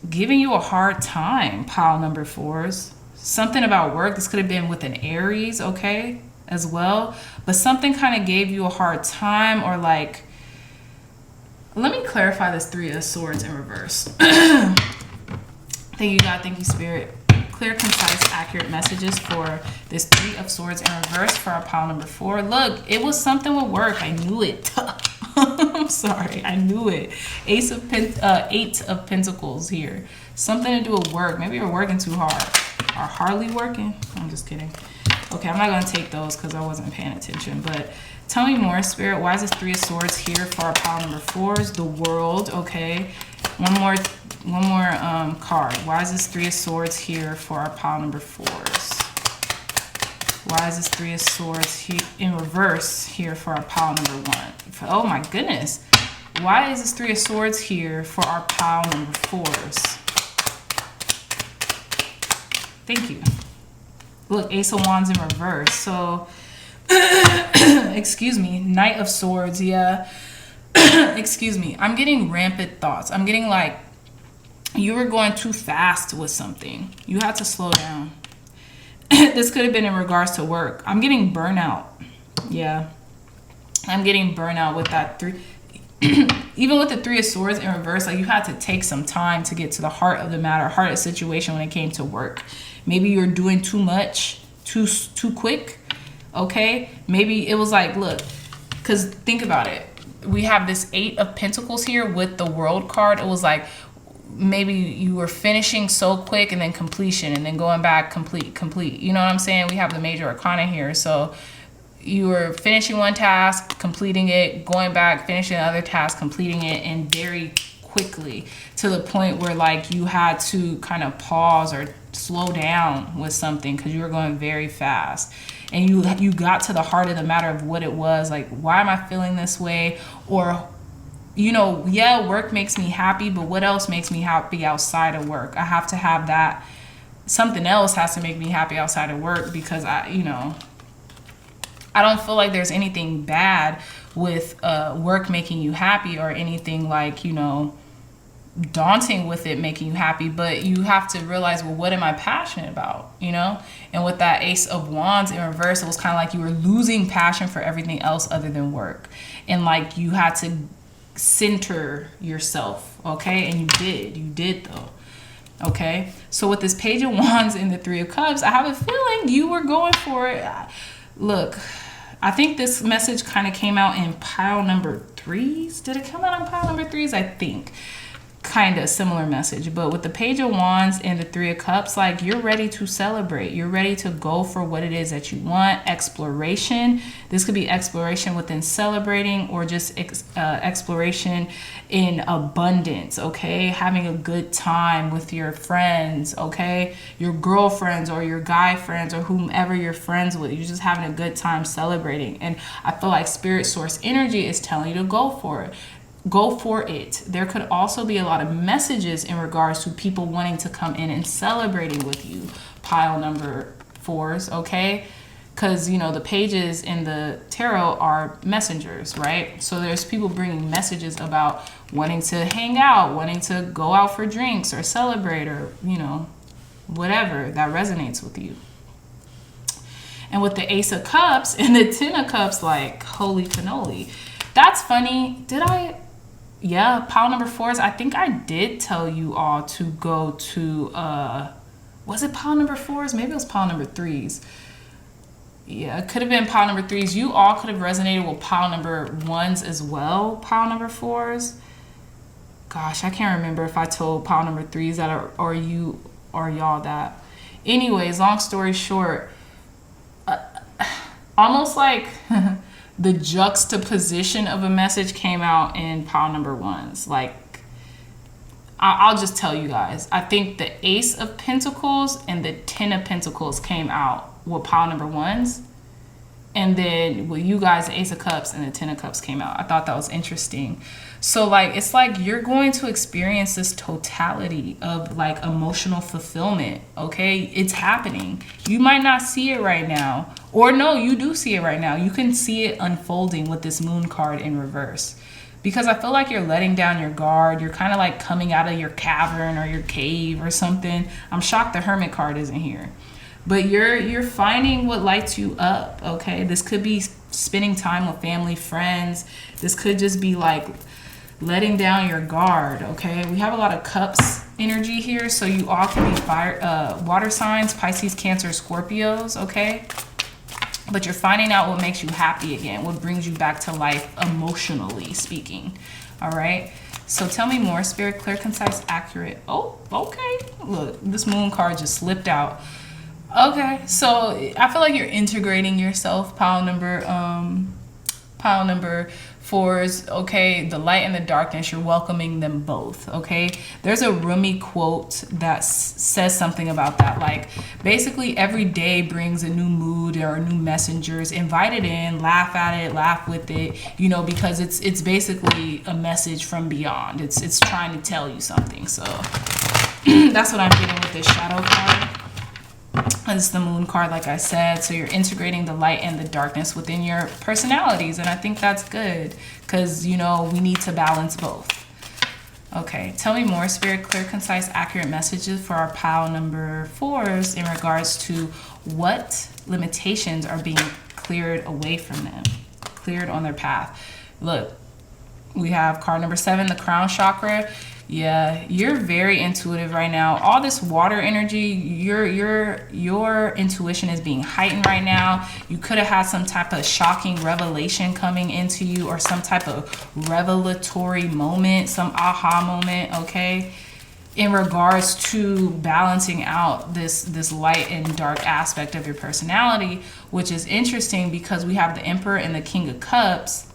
giving you a hard time, pile number fours. Something about work. This could have been with an Aries, okay, as well. But something kind of gave you a hard time, or like, let me clarify this Three of Swords in reverse. Thank you, God. Thank you, Spirit. Clear, concise, accurate messages for this Three of Swords in reverse for our pile number four. Look, it was something with work. I knew it. I'm sorry. I knew it. Eight of Pentacles here. Something to do with work. Maybe you're working too hard. Are hardly working? I'm just kidding. Okay, I'm not going to take those because I wasn't paying attention. But tell me more, Spirit. Why is this Three of Swords here for our pile number fours? The World. Okay. One more card. Why is this Three of Swords here for our pile number fours? Why is this Three of Swords here in reverse here for our pile number one? Oh my goodness. Why is this Three of Swords here for our pile number fours? Thank you. Look, Ace of Wands in reverse. So, excuse me, Knight of Swords, yeah. Excuse me. I'm getting rampant thoughts. I'm getting like you were going too fast with something. You had to slow down. This could have been in regards to work. I'm getting burnout. Yeah. I'm getting burnout with that three. Even with the Three of Swords in reverse, like you had to take some time to get to the heart of the matter, heart of the situation when it came to work. Maybe you're doing too much, too quick. Okay, maybe it was like, look, because think about it. We have this Eight of Pentacles here with the World card. It was like maybe you were finishing so quick and then completion and then going back, complete. You know what I'm saying? We have the Major Arcana here, so you were finishing one task, completing it, going back, finishing another task, completing it, and very quickly, to the point where like you had to kind of pause or slow down with something because you were going very fast. And you got to the heart of the matter of what it was. Like, why am I feeling this way? Or you know, yeah, work makes me happy, but what else makes me happy outside of work? I have to have that. Something else has to make me happy outside of work, because you know, I don't feel like there's anything bad with work making you happy, or anything like, you know, daunting with it making you happy. But you have to realize, well, what am I passionate about, you know? And with that Ace of Wands in reverse, it was kind of like you were losing passion for everything else other than work, and like you had to center yourself, okay? And you did though. Okay, so with this Page of Wands and the Three of Cups, I have a feeling you were going for it. Look, I think this message kind of came out in pile number 3s. Did it come out in pile number 3s? I think. Kind of similar message. But with the Page of Wands and the Three of Cups, like, you're ready to celebrate. You're ready to go for what it is that you want. Exploration. This could be exploration within celebrating, or just exploration in abundance, okay? Having a good time with your friends, okay? Your girlfriends or your guy friends or whomever you're friends with. You're just having a good time celebrating. And I feel like Spirit Source energy is telling you to go for it. Go for it. There could also be a lot of messages in regards to people wanting to come in and celebrating with you. Pile number 4s, okay? Because, you know, the pages in the tarot are messengers, right? So there's people bringing messages about wanting to hang out, wanting to go out for drinks or celebrate, or, you know, whatever that resonates with you. And with the Ace of Cups and the Ten of Cups, like, holy cannoli. That's funny. Yeah, pile number 4s. I think I did tell you all to go to, was it pile number 4s? Maybe it was pile number 3s. Yeah, it could have been pile number 3s. You all could have resonated with pile number 1s as well. Pile number 4s. Gosh, I can't remember if I told pile number 3s that, or you or y'all that. Anyways, long story short, almost like the juxtaposition of a message came out in pile number 1s. Like, I'll just tell you guys, I think the Ace of Pentacles and the Ten of Pentacles came out with pile number 1s, and then with you guys, the Ace of Cups and the Ten of Cups came out. I thought that was interesting. So like, it's like you're going to experience this totality of like emotional fulfillment, okay? It's happening. You might not see it right now, or no, you do see it right now. You can see it unfolding with this Moon card in reverse, because I feel like you're letting down your guard. You're kind of like coming out of your cavern or your cave or something. I'm shocked the Hermit card isn't here. But you're finding what lights you up, okay? This could be spending time with family, friends. This could just be like letting down your guard, okay? We have a lot of Cups energy here, so you all can be water signs, Pisces, Cancer, Scorpios, okay? But you're finding out what makes you happy again, what brings you back to life emotionally speaking, all right? So tell me more, Spirit, clear, concise, accurate. Oh, okay. Look, this Moon card just slipped out. Okay, so I feel like you're integrating yourself, pile number 4s, okay? The light and the darkness, you're welcoming them both, okay? There's a Rumi quote that says something about that. Like, basically every day brings a new mood or new messengers. Invite it in, laugh at it, laugh with it, you know, because it's basically a message from beyond. It's trying to tell you something. So that's what I'm getting with this Shadow card. It's the Moon card, like I said. So you're integrating the light and the darkness within your personalities, and I think that's good, because, you know, we need to balance both. Okay, tell me more, Spirit, clear, concise, accurate messages for our pile number 4s in regards to what limitations are being cleared away from them, cleared on their path. Look, we have card number 7, the crown chakra. Yeah, you're very intuitive right now. All this water energy, your intuition is being heightened right now. You could have had some type of shocking revelation coming into you, or some type of revelatory moment, some aha moment, okay? In regards to balancing out this light and dark aspect of your personality, which is interesting because we have the Emperor and the King of Cups,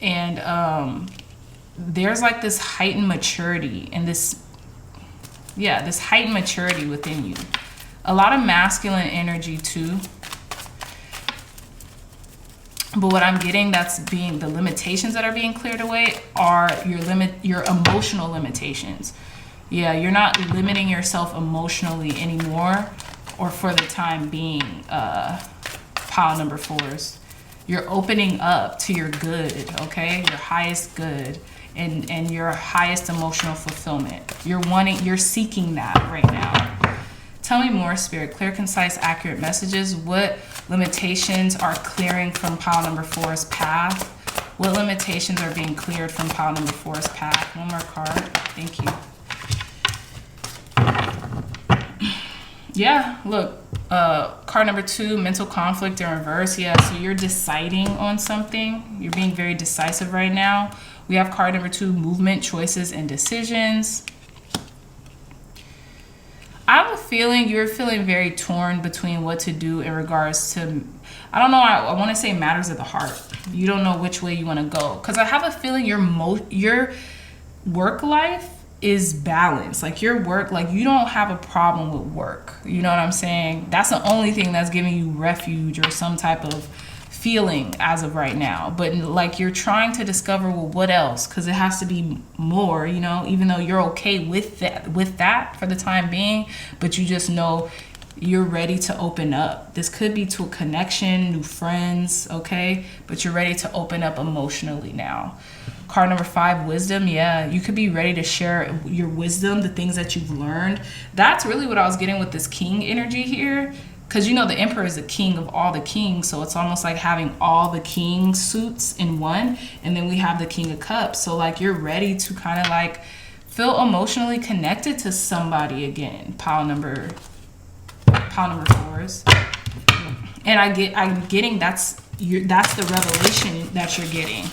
and there's like this heightened maturity and this heightened maturity within you. A lot of masculine energy too. But what I'm getting that's being the limitations that are being cleared away are your emotional limitations. Yeah, you're not limiting yourself emotionally anymore, or for the time being, pile number 4s. You're opening up to your good, okay? Your highest good and your highest emotional fulfillment. You're seeking that right now. Tell me more, Spirit. Clear, concise, accurate messages. What limitations are clearing from pile number 4's path? What limitations are being cleared from pile number 4's path? One more card. Thank you. Yeah, look. Card number 2, mental conflict in reverse. Yeah, so you're deciding on something. You're being very decisive right now. We have card number 2, movement, choices, and decisions. I have a feeling you're feeling very torn between what to do in regards to, I don't know, I want to say matters of the heart. You don't know which way you want to go. Because I have a feeling your work life is balanced. Like your work, like you don't have a problem with work. You know what I'm saying? That's the only thing that's giving you refuge or some type of feeling as of right now. But like you're trying to discover, well, what else? Because it has to be more, you know, even though you're okay with that for the time being, but you just know you're ready to open up. This could be to a connection, new friends, okay? But you're ready to open up emotionally now. Card number 5, wisdom. Yeah, you could be ready to share your wisdom, the things that you've learned. That's really what I was getting with this king energy here. Because, you know, the emperor is the king of all the kings. So it's almost like having all the king suits in one. And then we have the king of cups. So, like, you're ready to kind of, like, feel emotionally connected to somebody again. Pile number 4s. And I'm getting that's the revelation that you're getting.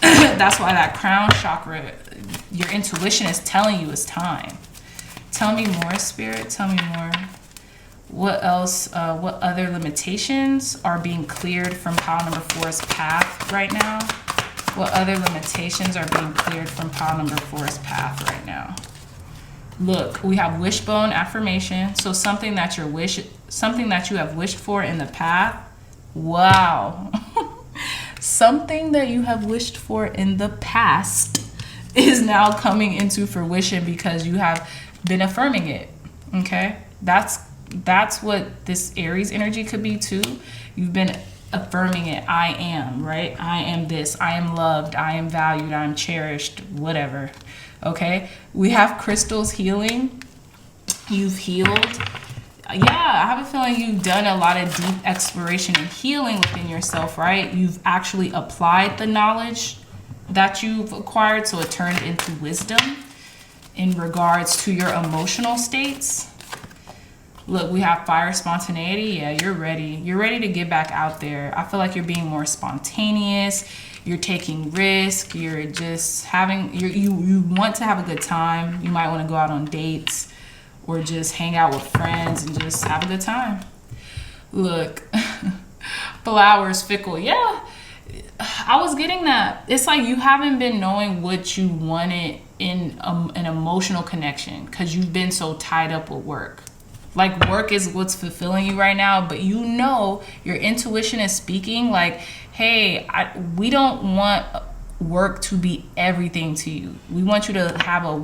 That's why that crown chakra, your intuition is telling you it's time. Tell me more, Spirit. Tell me more. What else? What other limitations are being cleared from pile number 4's path right now? What other limitations are being cleared from pile number 4's path right now? Look, we have wishbone affirmation. So something that you have wished for in the past. Wow. Something that you have wished for in the past is now coming into fruition because you have been affirming it. Okay? That's what this Aries energy could be too. You've been affirming it. I am, right? I am this. I am loved. I am valued. I am cherished. Whatever. Okay? We have crystals healing. You've healed. Yeah, I have a feeling you've done a lot of deep exploration and healing within yourself, right? You've actually applied the knowledge that you've acquired, so it turned into wisdom in regards to your emotional states. Look, we have fire, spontaneity. Yeah, you're ready. You're ready to get back out there. I feel like you're being more spontaneous. You're taking risk. You're just having, you want to have a good time. You might want to go out on dates or just hang out with friends and just have a good time. Look, flowers, fickle. Yeah, I was getting that. It's like you haven't been knowing what you wanted in an emotional connection because you've been so tied up with work. Like work is what's fulfilling you right now, but you know your intuition is speaking like, hey, we don't want work to be everything to you. We want you to have a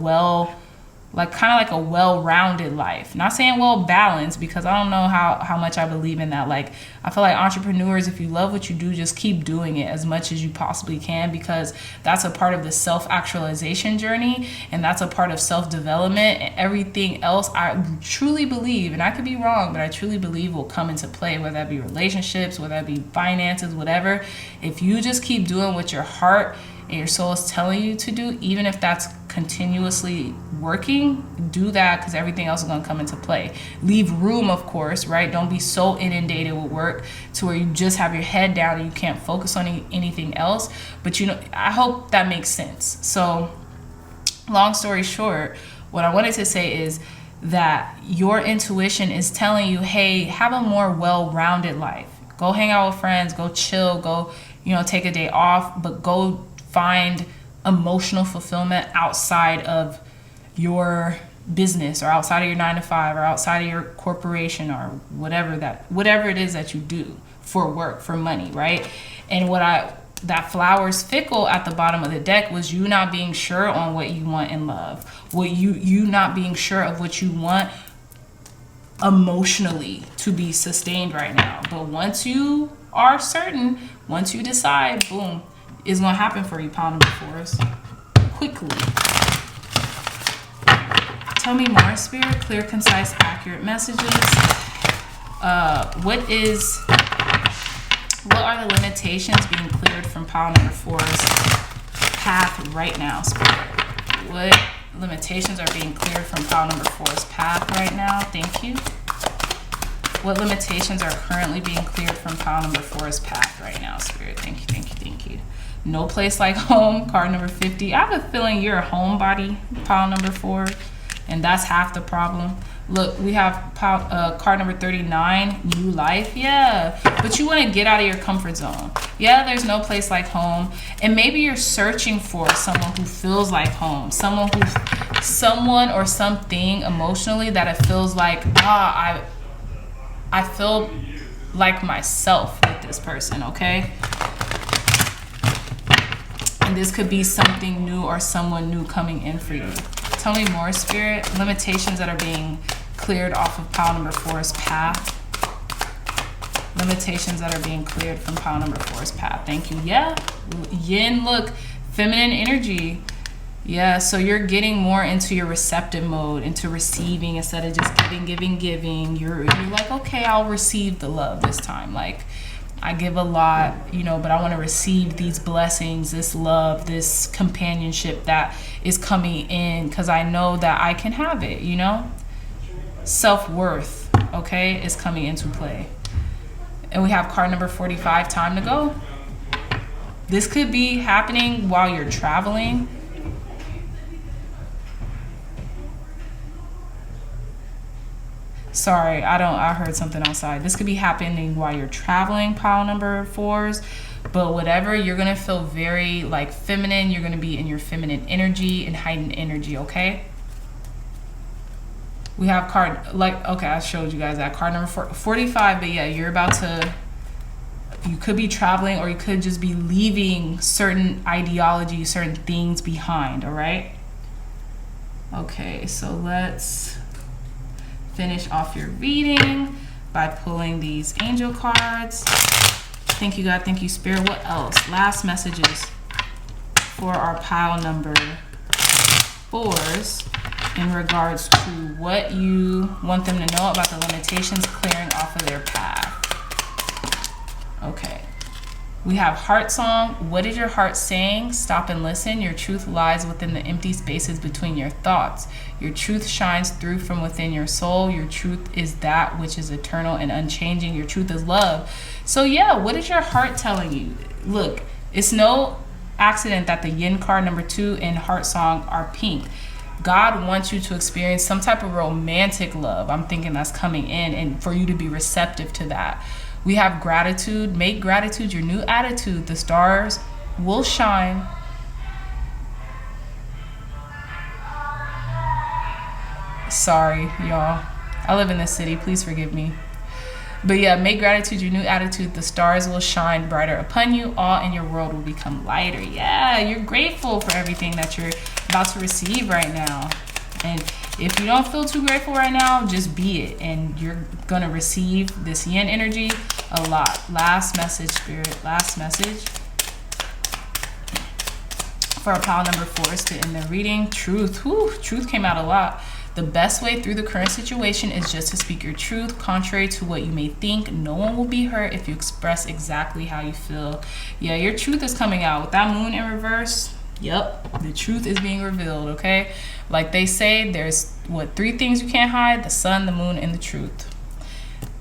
well-rounded life. Not saying well-balanced, because I don't know how much I believe in that. Like, I feel like entrepreneurs, if you love what you do, just keep doing it as much as you possibly can, because that's a part of the self-actualization journey, and that's a part of self-development, and everything else I truly believe, and I could be wrong, but I truly believe will come into play, whether that be relationships, whether that be finances, whatever. If you just keep doing what your heart and your soul is telling you to do, even if that's continuously working, do that, because everything else is going to come into play. Leave room, of course, right? Don't be so inundated with work to where you just have your head down and you can't focus on anything else. But, you know, I hope that makes sense. So, long story short, what I wanted to say is that your intuition is telling you, hey, have a more well-rounded life. Go hang out with friends, go chill, go, you know, take a day off, but go find emotional fulfillment outside of your business, or outside of your 9-to-5, or outside of your corporation, or whatever it is that you do for work, for money, right? And that flowers fickle at the bottom of the deck was you not being sure on what you want in love. You not being sure of what you want emotionally to be sustained right now. But once you are certain, once you decide, boom, it's gonna happen for you, pile number 4s. Quickly. Tell me more, Spirit. Clear, concise, accurate messages. What are the limitations being cleared from pile number 4's path right now, Spirit? What limitations are being cleared from pile number 4's path right now? Thank you. What limitations are currently being cleared from pile number 4's path right now, Spirit? Thank you, thank you, thank you. No place like home, card number 50. I have a feeling you're a homebody, pile number 4, and that's half the problem. Look, we have card number 39, new life. Yeah, but you want to get out of your comfort zone. Yeah, there's no place like home. And maybe you're searching for someone who feels like home. Someone or something emotionally that it feels like, I feel like myself with this person, okay? And this could be something new or someone new coming in for you. Tell me more, Spirit. Limitations that are being cleared off of pile number 4's path. Limitations that are being cleared from pile number 4's path. Thank you. Yeah. Yin, look, feminine energy. Yeah, so you're getting more into your receptive mode, into receiving instead of just giving. You're like, okay, I'll receive the love this time. Like, I give a lot, but I want to receive these blessings, this love, this companionship that is coming in because I know that I can have it, Self-worth, okay, is coming into play. And we have card number 45, time to go. This could be happening while you're traveling. Sorry, I heard something outside. This could be happening while you're traveling, pile number 4s. But whatever, you're going to feel very like feminine. You're going to be in your feminine energy and heightened energy, okay? We have okay, I showed you guys that. Card number 45, but yeah, you could be traveling or you could just be leaving certain ideologies, certain things behind, all right? Okay, so let's finish off your reading by pulling these angel cards. Thank you, God. Thank you, Spirit. What else? Last messages for our pile number 4s in regards to what you want them to know about the limitations clearing off of their path. Okay. We have heart song. What is your heart saying? Stop and listen. Your truth lies within the empty spaces between your thoughts. Your truth shines through from within your soul. Your truth is that which is eternal and unchanging. Your truth is love. So yeah, what is your heart telling you? Look, it's no accident that the yin card number 2 and heart song are pink. God wants you to experience some type of romantic love. I'm thinking that's coming in, and for you to be receptive to that. We have gratitude. Make gratitude your new attitude. The stars will shine. Sorry, y'all. I live in this city. Please forgive me. But yeah, make gratitude your new attitude. The stars will shine brighter upon you. All in your world will become lighter. Yeah, you're grateful for everything that you're about to receive right now. And if you don't feel too grateful right now, just be it. And you're going to receive this yin energy a lot. Last message, Spirit. Last message for our pile number 4s to end their reading. Truth. Whew, truth came out a lot. The best way through the current situation is just to speak your truth. Contrary to what you may think, no one will be hurt if you express exactly how you feel. Yeah, your truth is coming out. With that moon in reverse, yep, the truth is being revealed, okay? Like they say, there's, 3 things you can't hide? The sun, the moon, and the truth.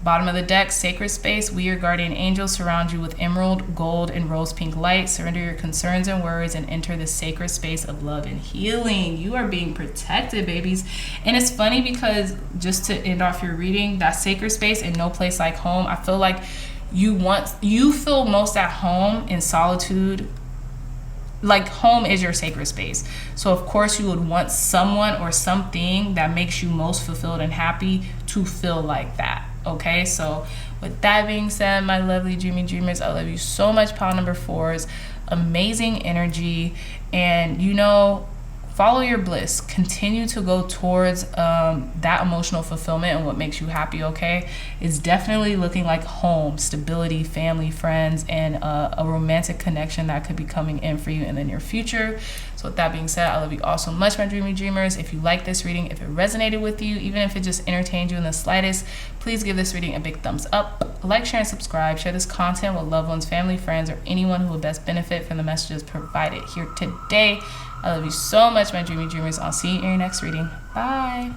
Bottom of the deck, sacred space. We, your guardian angels, surround you with emerald, gold, and rose pink light. Surrender your concerns and worries and enter the sacred space of love and healing. You are being protected, babies. And it's funny because, just to end off your reading, that sacred space and no place like home, I feel like you feel most at home in solitude. Like home is your sacred space. So of course you would want someone or something that makes you most fulfilled and happy to feel like that. Okay, so With that being said, my lovely dreamy dreamers, I love you so much. Pile number 4s, amazing energy, and follow your bliss. Continue to go towards that emotional fulfillment and what makes you happy, okay? It's definitely looking like home, stability, family, friends, and a romantic connection that could be coming in for you in the near future. So with that being said, I love you all so much, my dreamy dreamers. If you like this reading, if it resonated with you, even if it just entertained you in the slightest, please give this reading a big thumbs up. Like, share, and subscribe. Share this content with loved ones, family, friends, or anyone who would best benefit from the messages provided here today. I love you so much, my dreamy dreamers. I'll see you in your next reading. Bye.